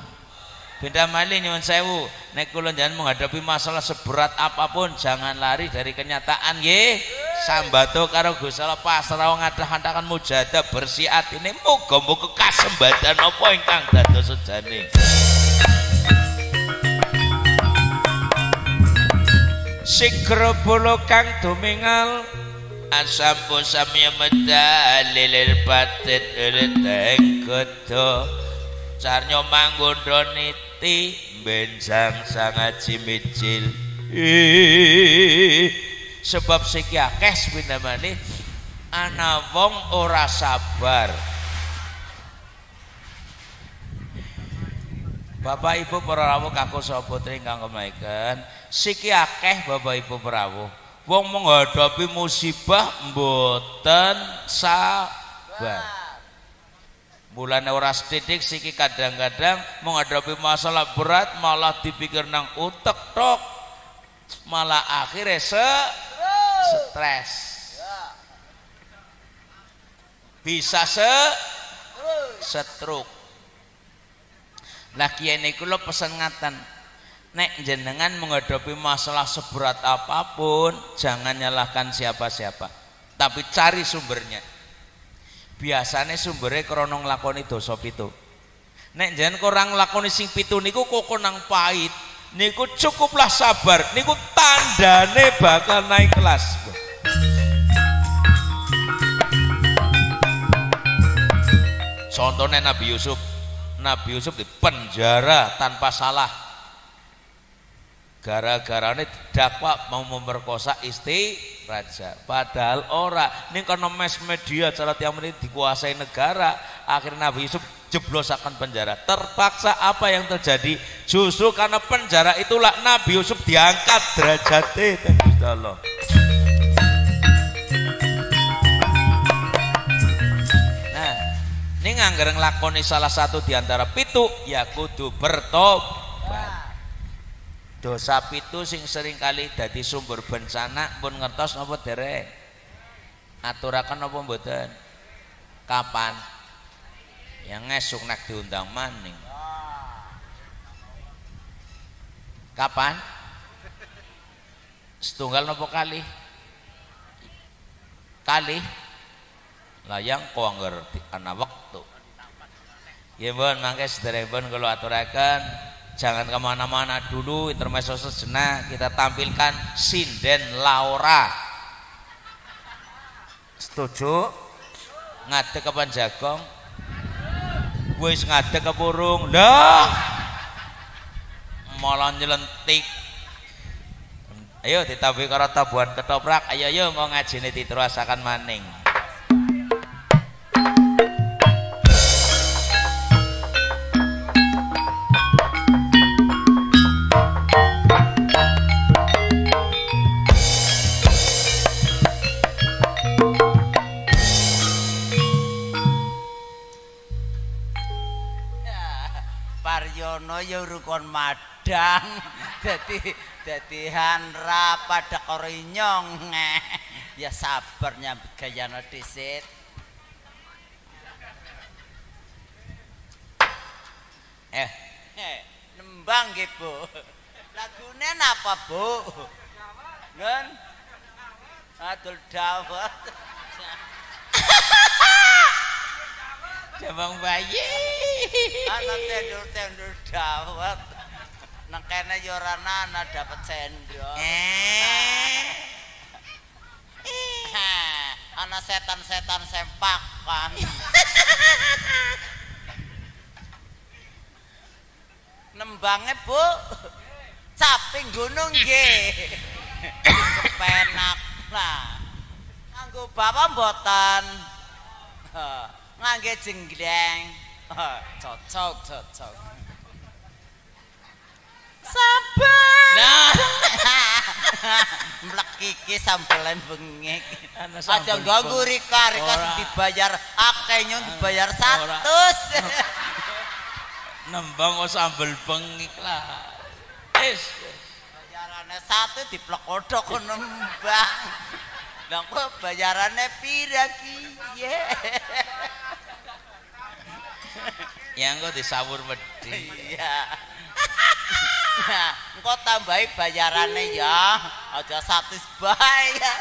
Benda malih nyuwun sewu, nek kula njenengan menghadapi masalah seberat apapun jangan lari dari kenyataan nggih. Sambato karo Gusti Allah pasrah ngadah-adakan mujadah bersih atine muga-muga kasembatan apa ingkang dados sejane. Sikra bolo kang dumingal asampu samya medal lilir patit uleteng kodo carnyo manggondoni benjang sangat cimicil. Sebab siki akeh sepindamane ana wong ora sabar. Bapak Ibu para rawuh kakung saha putri ingkang kemaeken, siki akeh Bapak Ibu rawuh wong menghadapi musibah mboten sabar. Mulane ora sedidik siki kadang-kadang menghadapi masalah berat malah dipikir nang utek tok. Malah akhirnya stres. Bisa stroke. Lah kiye niku lho pesen ngaten. Nek jenengan menghadapi masalah seberat apapun jangan nyalahkan siapa-siapa, tapi cari sumbernya. Biasanya sumbernya krana nglakoni dosa pitu. Nek jenengan kurang nglakoni sing pitu niku kok nang pahit, niku cukuplah sabar, niku tandane bakal naik kelas. Contohnya Nabi Yusuf. Nabi Yusuf di penjara tanpa salah. Gara-garane didakwa mau memperkosa istri raja. Padahal ora. Ning kono mass media cara tiang menit dikuasai negara. Akhirnya Nabi Yusuf jeblosakan penjara. Terpaksa apa yang terjadi? Justru karena penjara itulah Nabi Yusuf diangkat derajatnya. Gusti Allah. Nah, ini ngangger nglakoni salah satu diantara pitu ya kudu bertobat. Dosa pitu sing sering kali dadi sumber bencana pun ngertos napa derek? Aturaken napa mboten? Kapan? Yang ngesuk nek diundang maning. Kapan? Setunggal napa kali? Kali? Layang kok ngerti ana wektu. Ya pun mangke sederekipun kula aturaken jangan kemana-mana dulu, intermezzo sejenak kita tampilkan sinden Laura. Setuju? Ngadeg ke Panjagong? Wis ngadeg ke Purung? Lah malah nyelentik. Ayo ditabuhi karo tabuhan ketoprak. Ayo mau ngajine diterasakan maning. Ya rukun madang dadi hanra pada korinyong ya sabar nyambut gayana dhisit nembang nggih Bu lagune napa Bu ngen adul dawet Jambang bayi. Ana tendul dawet. Nang kene ya ora ana dapat sendok. Ana setan-setan sempakan. Nembange Bu. Caping gunung nggih. Kepenak lah. Nganggo bapak mboten. Ngangge jenggleng. Cocok. Sabar. Nah. Mlek iki sambelen bengek. Aja ganggu Rika dibayar akeh nyun dibayar 100. Nembang kok sambel bengek lah. Bayarane 1 diplek kodhok nembang. Lah kok bayarane pira ki? Ya engko disawur medhi. Iya. Nah, engko tambahi bayarane ya, aja 100 bayar.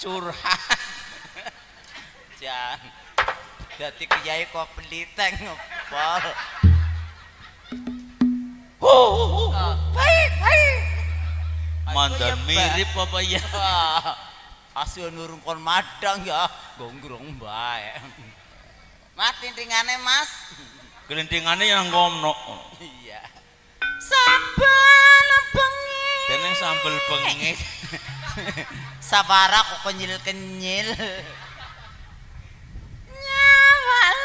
Curhat. Jan. Dadi kiai kok peliteng ngepol. Baik. Mandan mirip apa ya? Asun nurung kon madang ya, gonggrong bae. Mas tintingane Mas. Kelintingane yang ngono. Iya. Saben bengi. Dene sambel bengek. Sapara kok kenyil-kenyil. Nyawang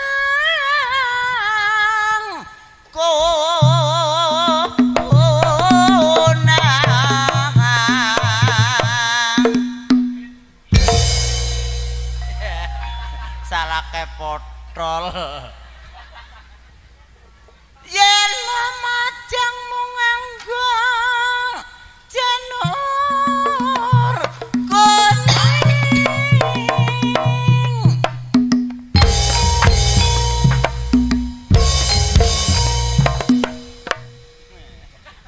salah kepotol. Yen mamajangmu nganggo janur kuning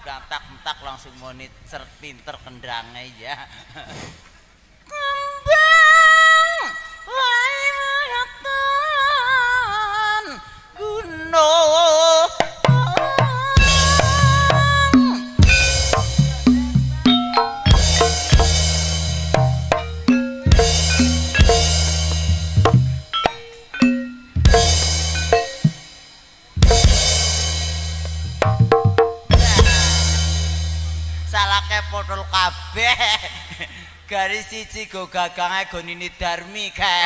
gantak-entak langsung monitor pinter kendangnya ya. Kembang wayatan gunung salake potol kabeh. Garis siji go gagange go Nini Darmi kae.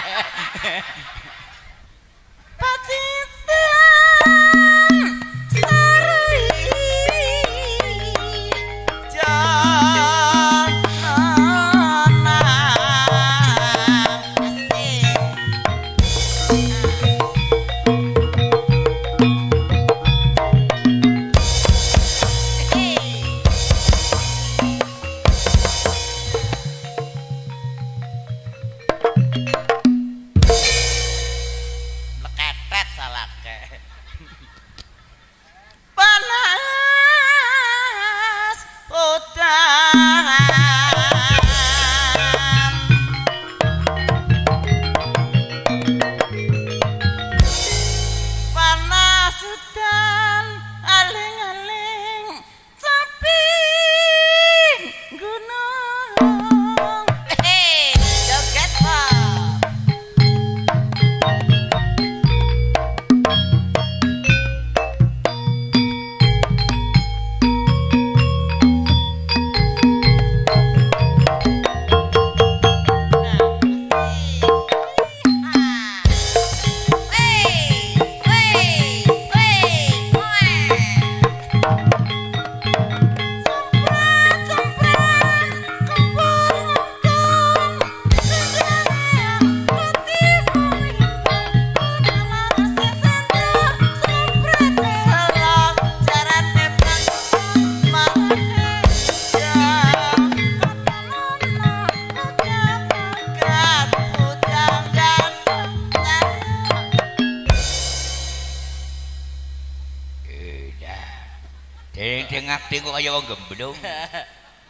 Ngakting kok kaya wong gemblung.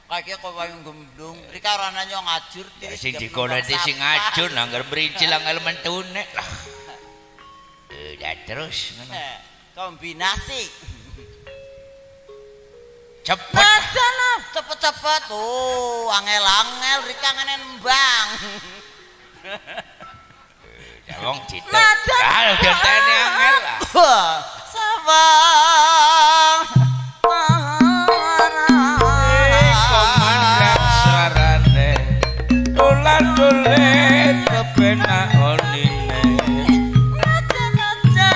Kaya kok wong gemblung. Rika orane yo ngajur tiris. Sing dikoleti sing ngajur anggar mrincil angel mentune. Ya terus ngono. Kombinasi. Cepet. Cepet-cepet. Oh, angel-angel Rika ngene nembang. Ya wong ditok. Kalau dienteni angel. Sabang. Dolen kepenak onine ngaca-ngaca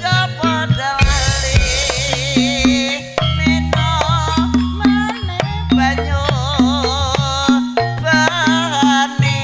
coba dalali meno mane banyu bani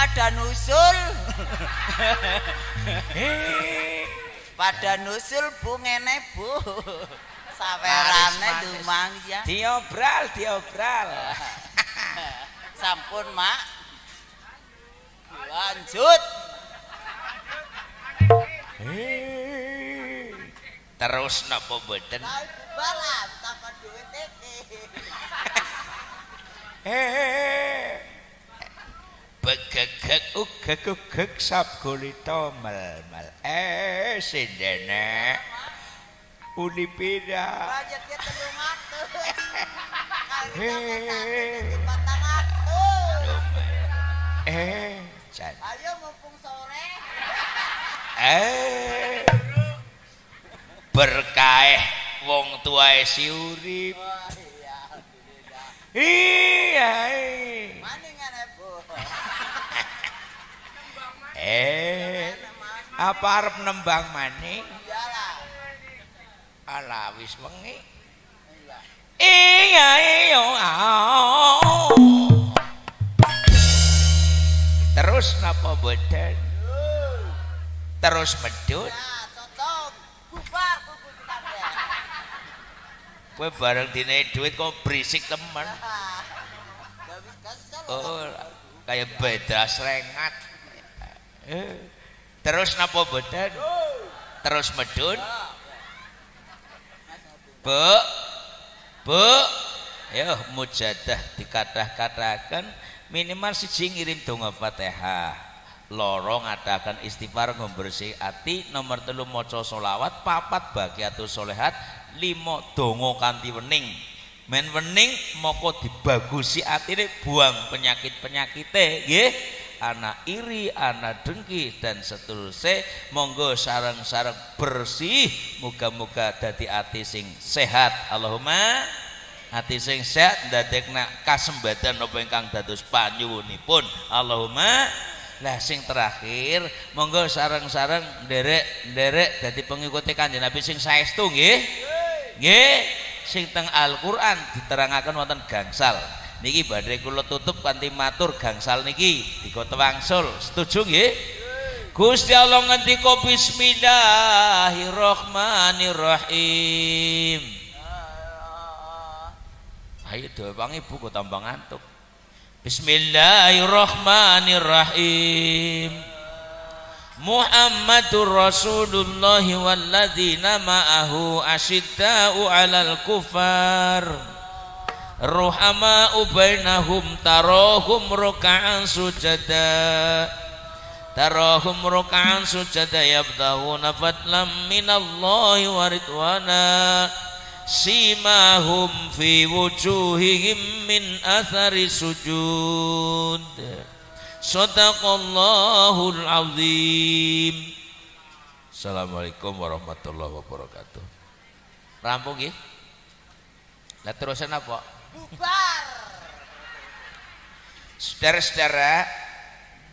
pada nusul. Pada nusul Bu ngene Bu. Sawerane dumang ya. Diobral. Sampun, Mak. Lanjut. Terus napa mboten? Balas sama duit iki. Begegek ugeg sabgulita mal sindene Unipida. Budgetnya 300. Jan. Ayo mumpung sore. Berkah wong tuae si urip. Wah, iya, alhamdulillah. Iya. Maningan Bu. Apa arep nembang maning? Iyalah. Alah wis wengi. Iya. Iya. Terus napa mboten? Terus medhut. Ya, cocok. Bubar kuku kita ya. Kowe bareng dine duit kok berisik temen. Gak bisa kesel. Oh, kayak beda serengat. Terus napa mboten? Terus medhun. Bu. Ya mujadah dikathah-kathaken minimal siji ngirim donga Fatihah. Loro ngadakan istighfar ngombersih ati, nomor 3 maca sholawat, 4 bagiatus sholehat, 5 donga kanthi wening. Men wening moko dibagusi atine buang penyakit-penyakite nggih. Ana iri, ana dengki dan seterusnya. Monggo sareng-sareng bersih, muga-muga dadi ati sing sehat. Allahumma ati sing sehat ndadekna kasembadan napa ingkang dados panyuwunipun. Allahumma. Lah sing terakhir monggo sareng-sareng nderek dadi pengikuti Kanjeng Nabi sing saestu nggih. Nggih, sing teng Al-Qur'an diterangaken wonten gangsal. Niki badhe kula tutup kanthi matur gangsal niki digoto wangsul. Setuju nggih? Gusti Allah ngendika bismillahirrahmanirrahim. Ayo doang ibu kok tambah ngantuk. Bismillahirrahmanirrahim. Muhammadur Rasulullah walladzina ma'ahu asyidda'u 'alal kufar ruhama'u bainahum tarahum ruk'an sujada yabtaghuna fadlan minallahi wa ridwana simahum fi wujuhihim min athari sujud. Shadaqallahul azim. Assalamualaikum warahmatullahi wabarakatuh. Rampung nggih? Lah terusan apa? Bubar. Saudara-saudara,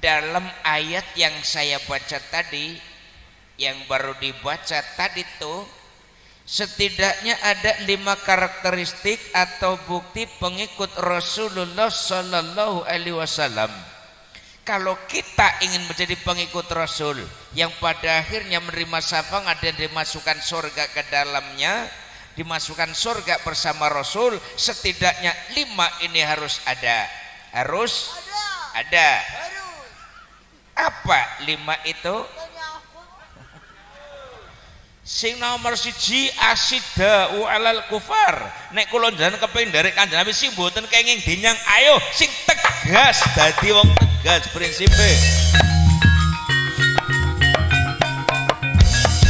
dalam ayat yang saya baca tadi, yang baru dibaca tadi tuh, setidaknya ada 5 karakteristik atau bukti pengikut Rasulullah Sallallahu Alaihi Wasallam. Kalau kita ingin menjadi pengikut Rasul yang pada akhirnya menerima syafaat dan dimasukkan surga ke dalamnya, dimasukkan surga bersama Rasul, setidaknya 5 ini harus ada. Harus ada. Apa 5 itu? Sing nomor 1 asyidau alal kufar. Nek kula njenengan kepengin nderek Kanjeng Nabi sing mboten kenging dinyang, ayo sing tegas dadi wong tegas prinsipe.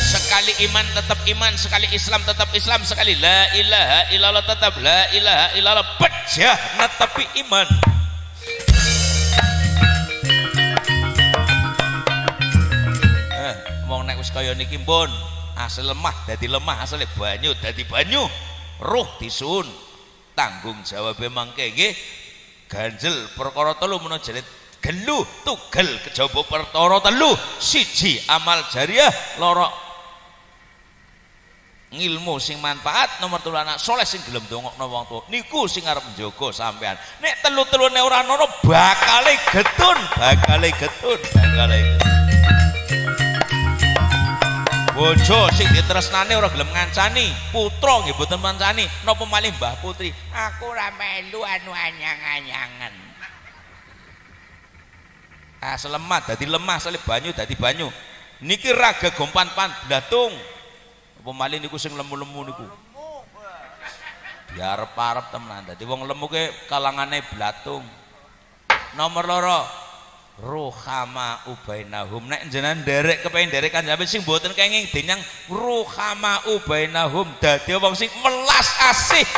Sekali iman tetap iman, sekali Islam tetap Islam, sekali la ilaha illallah tetap la ilaha illallah, pecah netepi iman. Wong nek wis kaya niki pun asal lemah dadi lemah, asale banyu dadi banyu, ruh disun. Tanggung jawab mangke nggih ganjel perkara 3 menawa jelit gelu tugel kejaba perkara 3. 1 amal jariah, 2 ngilmu sing manfaat, nomor 3 anak soleh sing gelem ndongakno wong tuwa niku sing arep njogo sampean. Nek telu-telune ora ana bakale getun. Bojo sing ditresnani ora gelem ngancani, putra nggih mboten mancani, napa malih Mbah Putri, aku ora melu anu anyang-anyangan. Selemat dadi lemah, salib banyu dadi banyu. Niki raga gompan-pan blatung. Apa malih niku sing lemu-lemu niku. Diarep-arep temenan. Dadi wong lemu ke kalangane blatung. Nomor 2 Ruhama ubainahum. Nek jenengan nderek kepengin nderek kanjeng sing mboten kenging denyang ruhama ubainahum dadi wong sing welas asih.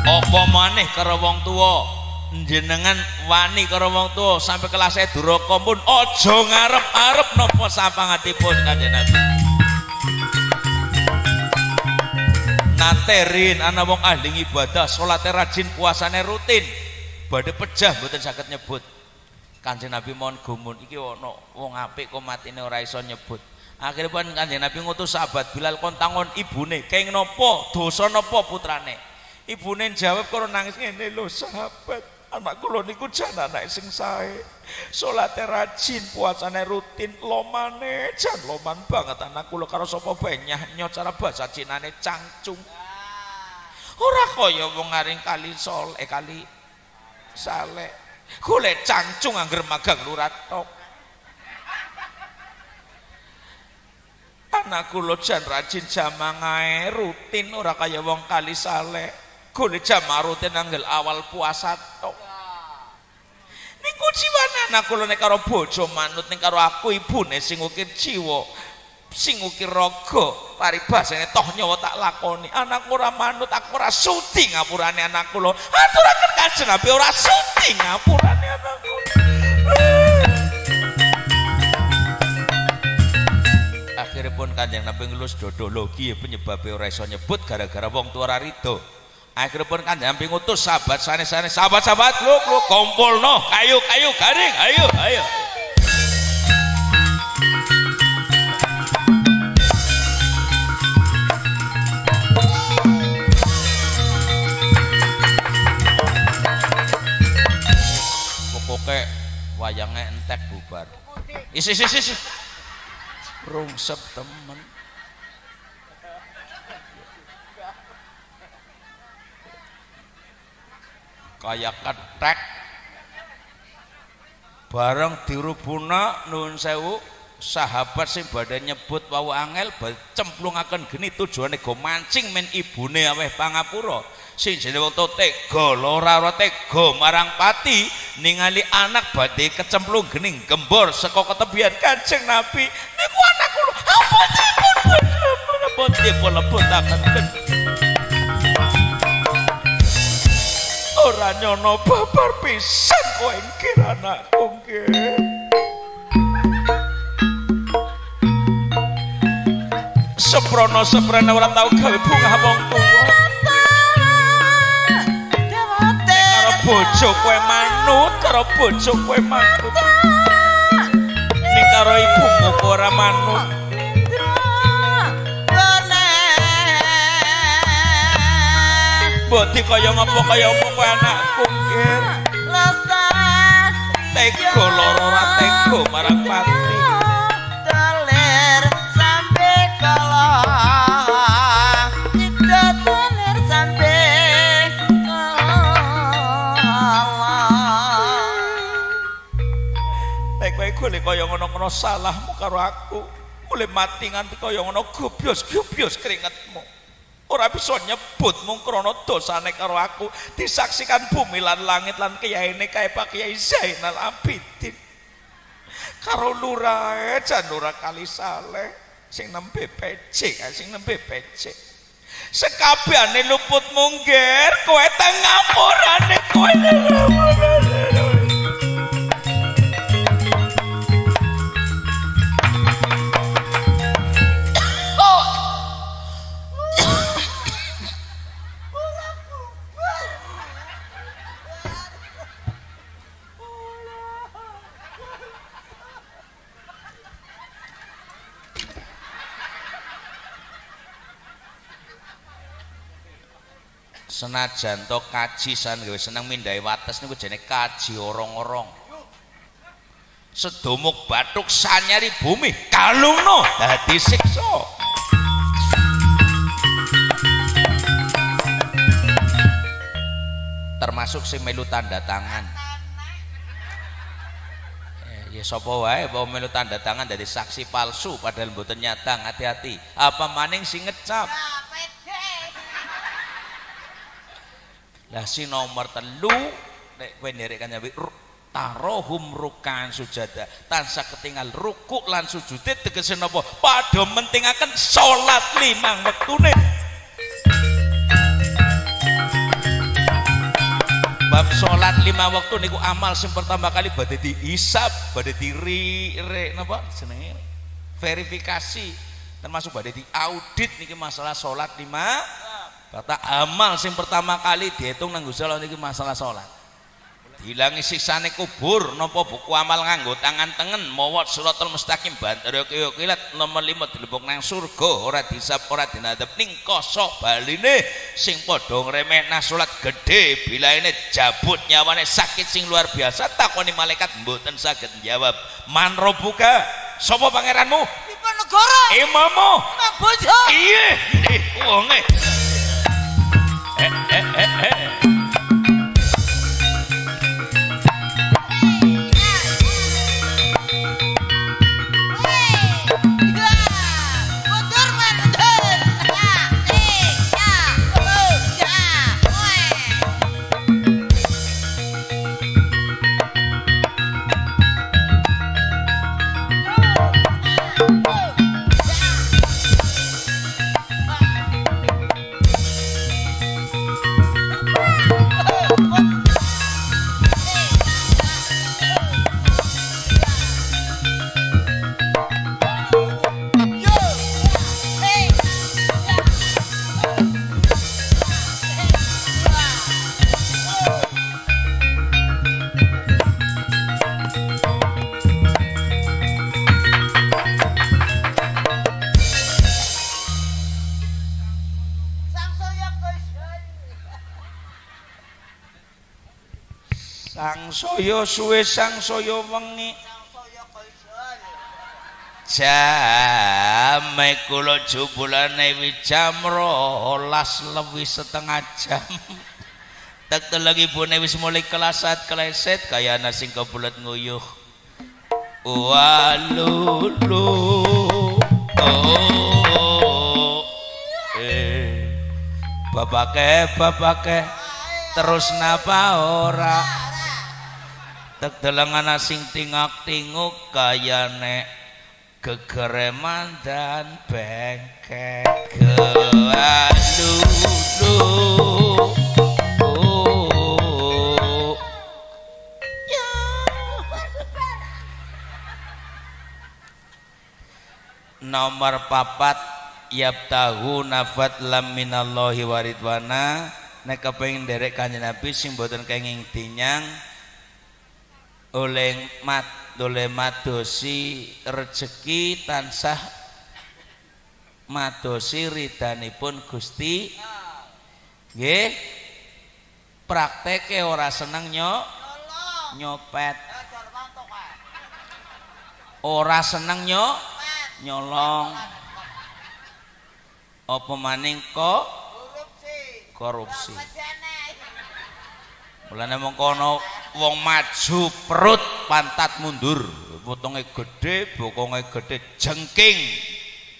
Apa maneh karo wong tuwa, jenengan wani karo wong tuwa sampai kelasé duraka pun aja ngarep-arep napa sapangatipun Kanjeng Nabi. Naterin ana wong ahli ibadah, salate rajin, puasane rutin, badhe pejah mboten saged nyebut. Kanjeng Nabi mohon gumun iki ana wong apik kok matine ora iso nyebut. Akhiripun Kanjeng Nabi ngutus sahabat Bilal kon tangon ibune, kenging napa, dosa napa putrane. Ibune jawab karo nangis ngene lho sahabat, anak kula niku jan anake sing sae. Salate rajin, puasane rutin, lomane jan loman banget anak kula karo sapa bae nyahnyo cara basa Cinane cangcung. Ora kaya wong aring kali soleh kali saleh. Golek cangcung angger magang lurat tok. Anak kula jan rajin jamangae rutin ora kaya wong kali saleh. Golek jamaah rutin angger awal puasa tok. Niku jiwane anak kula nek karo bojo manut ning karo aku ibune sing ukir jiwa, sing ukir raga, paribasane toh nyawa tak lakoni. Anak ora manut aku ora sudi ngapurane anak kula. Aturaken Kanjeng Nabi ora sudi ngapurane anak kula. Akhiripun Kanjeng Nabi ngelus dodologi penyebab ora iso nyebut gara-gara wong tua ora rido. Akhiripun Kanjeng Nabi ngutus sahabat sane-sane, sahabat-sahabat lu kumpulno kayu-kayu garing, ayo. Pokoke wayange entek bubar. Isi. Rungsep temen. Kayak ketek bareng dirubuna nuwun sewu sahabat sing badhe nyebut wau angel cemplungaken geni tujuane go mancing men ibune aweh pangapura sing jenenge wong tega ora tega marang pati ningali anak badhe kecemplung geni gembor saka ketebian Kanjeng Nabi niku anak kula apa dipun lebetaken ora nyono babar pisan kowe engkir anakku nggih. Seprono ora tau gawe bungah wong tuwa. Karo bojo kowe manut, karo bojo kowe manut. Ning karo ibumu ora manut. Boti kaya ngopo kaya opo kowe anakku nggih. Tega lara ora tega marang pati. Teler sampe kala. Tidak teler sampe kala. Nek kowe golek kaya ngono-ngono salahmu karo aku. Mulai mati nganti kaya ngono gobyos keringetmu. Ora bisa nyebut mung krana dosane karo aku disaksikan bumi lan langit lan kiyaine kae Pak Kiai Zainal Abidin karo lurae jan ora kali saleh sing nembe becik sekabehane luput mungger kowe teng ngapurane kowe senajan to kaji san gawe seneng mindai wates niku jane kaji orong-orong sedomuk bathuk sanyari bumi kalungno dadi siksa termasuk sing melu tanda tangan ya sapa wae apa melu tanda tangan dari saksi palsu padahal mboten nyata hati-hati apa maning sing ngecap lah si nomor 3 nek kowe nderek kanjeng tarohum rukan sujada tansah ketinggal rukuk lan sujude tegese napa padha mentingaken salat 5 wektune bab salat 5 waktu niku amal sing pertama kali badhe dihisab badhe napa jenenge verifikasi termasuk badhe diaudit niki masalah salat 5 kata amal sing pertama kali dihitung nang Gusti Allah niki masalah salat dilangi siksane kubur napa buku amal nganggo tangan tengen mawa suratul mustaqim banter kilat nomor 5 dilebok nang surga ora disab ora dinadep ning kosok baline sing padha ngremehna salat gedhe bilaene jabut nyawane sakit sing luar biasa takoni malaikat mboten saged njawab man robuka sapa pangeranmu Diponegoro imamu bojo iya wonge sangsaya suwe sangsaya wengi jame kula jebulane jam 12 lebih setengah jam tak teleng ibune wis mulai kelasat kleset kaya ana sing kebulet nguyuh walulu babake terus napa ora tek deleng ana sing tingak-tinguk kayane gegereman dan bengkek nomor 4 yabtahu nafat lam minallahi waridwana nek kepengin nderek Kanjeng Nabi sing mboten kenging dinyang oleh madosi rezeki tansah madosi ridhanipun Gusti nggih prakteke ora seneng nyopet ora seneng nyolong apa maning korupsi mulane mengkono wong maju perut pantat mundur potonge gede bokonge gede jengking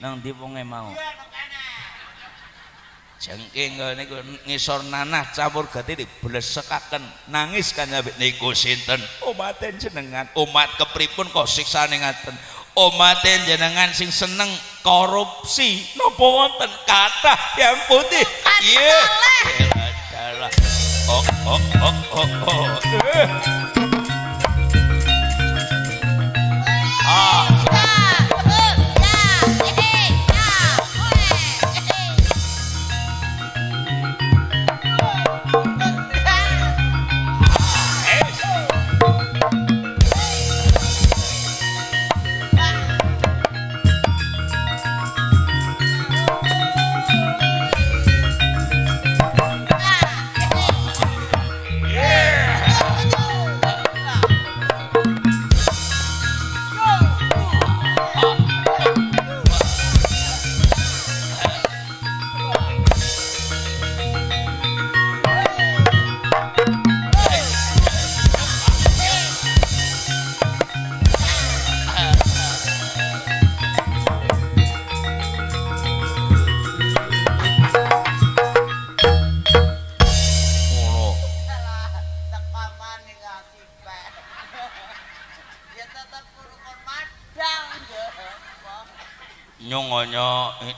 nang ndi wonge mau jengking niku ngisor nanah campur gati diblesekaken nangis kan niku sinten umaten jenengan umat kepripun kok siksane ngaten umaten jenengan sing seneng korupsi napa wonten kathah yang putih iya adalah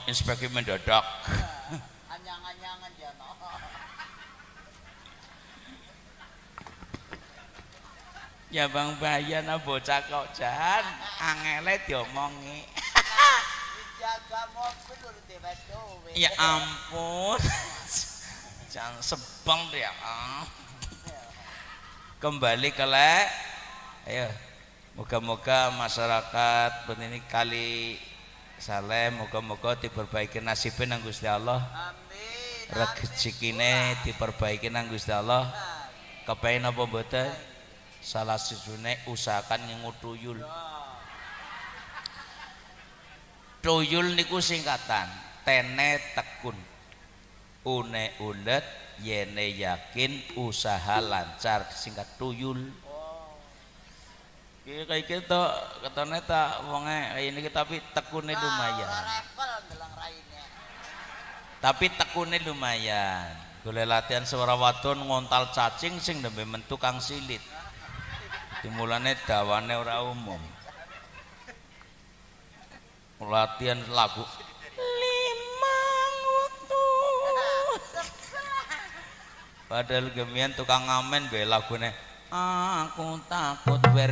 inspeksi mendadak. Anyang-anyangan ya no. Ya Bang Bayan bocah kok jan angele diomongi. Jaga mobil udah dewes duwe. Ya ampun. Jangan sebel dia. Kembali ke lek. Ayo. Moga-moga masyarakat ini kali saleh, moga-moga diperbaiki nasibnya nang Gusti Allah. Amin. Rezekine diperbaiki nang Gusti Allah. Kepengen apa mboten? Salah sijune usahakan nyengu tuyul. Tuyul niku singkatan, tene tekun. Une ulet, yene yakin, usaha lancar, singkat tuyul. Kayak gitu ketone tak wonge ini tapi tekune lumayan. Tapi tekune lumayan. Golek latihan suara wadon ngontal cacing sing nembe mentu kang silit. Dimulane dawane ora umum. Latihan lagu limang waktu. Padahal gemian tukang ngamen be lagune aku takut were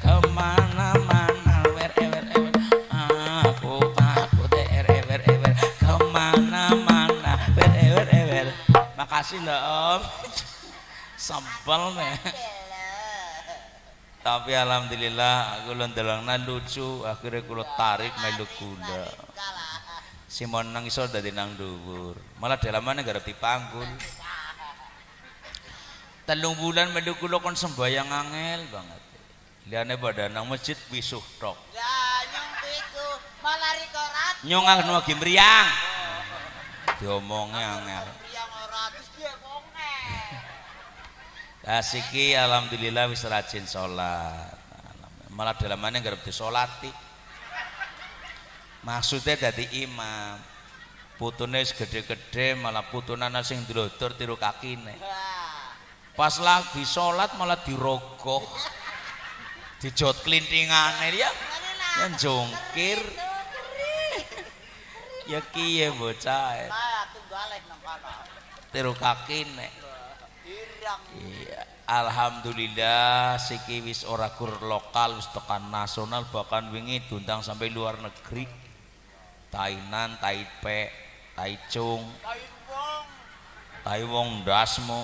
kemana-mana were aku takut were kemana-mana were makasih loh Om sampel nih tapi alhamdulillah aku ndelokna lucu akhirnya kula tarik melu kula Simon nang iso dadi nang dhuwur malah dalamane garep dipanggul 3 bulan melu kula kon sembayang angel banget. Liane pada nang masjid wisuh tok. Ya nyong pitu malah rikorat. Nyong anu lagi mriyang. Diomonge angel. Mriyang ora terus piye wonge. Asiki alhamdulillah wis rajin salat. Malah dalamane garep disolati. Maksudnya dadi imam. Putune wis gede-gede malah putunan sing ndlodor tiru kakine. Pas lagi sholat malah dirogoh dijot kelintingane dia yang jongkir ya kiye bocah tiru kakine iya alhamdulillah siki wis ora gur lokal wis tekan nasional bahkan wingi diundang sampai luar negeri Tainan, Taipei, Taichung Taiwong dasmu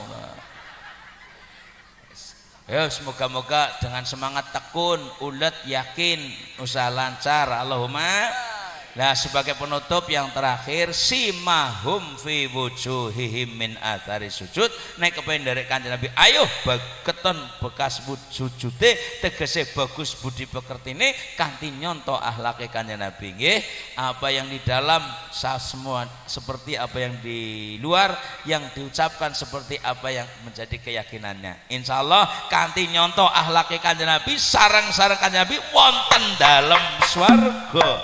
ya semoga-moga dengan semangat tekun, ulet, yakin, usaha lancar. Allahumma. Nah sebagai penutup yang terakhir simahum fi wujuhihim min athari sujud naik kepengen dari kanjeng Nabi ayo keton bekas sujude tegese bagus budi pekertine kanthi nyonto akhlake kanjeng Nabi nggih apa yang di dalam semua seperti apa yang di luar yang diucapkan seperti apa yang menjadi keyakinannya insyaallah kanthi nyonto akhlake kanjeng Nabi sareng-sareng kanjeng Nabi wonten dalam swarga.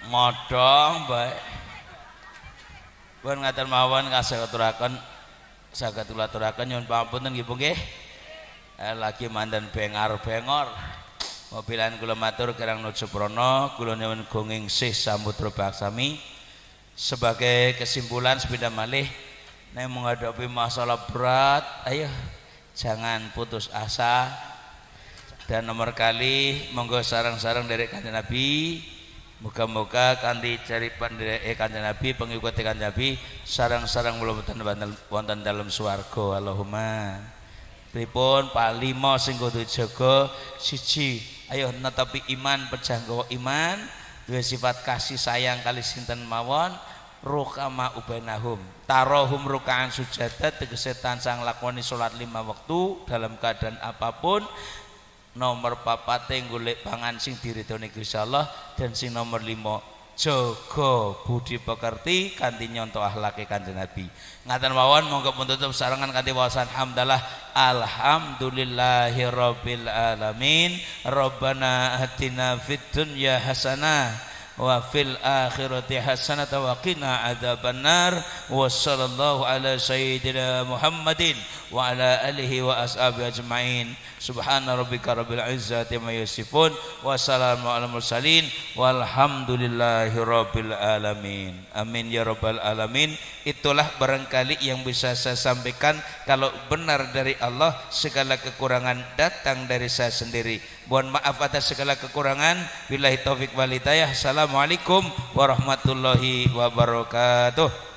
modong baik pun ngaten mawon saged aturaken nyuwun pangapunten nggih nggih lagi mandan bengar-bengor mobilan kula matur kirang nuju prana kula nyuwun gunging sih samudra baksami sebagai kesimpulan sepeda malih nek menghadapi masalah berat ayo jangan putus asa dan nomor kali monggo sarang-sarang dari Kanjeng Nabi muga-muga kanthi caripan dari Kanjeng Nabi pengikut Kanjeng Nabi sarang-sarang mulo wonten dalam swarga Allahumma pripun palima sing kudu jaga siji ayo netepi iman pejanggawa iman duwe sifat kasih sayang kali sinten mawon rukama ubainahum tarohum rukaan sujadat tegese tansah nglakoni salat 5 waktu dalam keadaan apapun nomor 4 golek pangan sing diridhoni Gusti Allah dan sing nomor 5 jaga budi pekerti kanthi nyonto akhlake Kanjeng Nabi ngaten mawon monggo pun tutup sarangan kanthi wawasan hamdalah alhamdulillahirabbil alamin rabbana atina fid dunya hasanah wa fil akhirati hasanah wa qina adzabannar wa sallallahu ala sayyidina Muhammadin wa ala alihi wa ashabihi ajmain subhana rabbika rabbil izzati amma yasifun wa salamun alal mursalin walhamdulillahi rabbil alamin amin ya rabbal alamin. Itulah barangkali yang bisa saya sampaikan. Kalau benar dari Allah, segala kekurangan datang dari saya sendiri. Mohon maaf atas segala kekurangan. Billahi taufik wal hidayah. Assalamualaikum warahmatullahi wabarakatuh.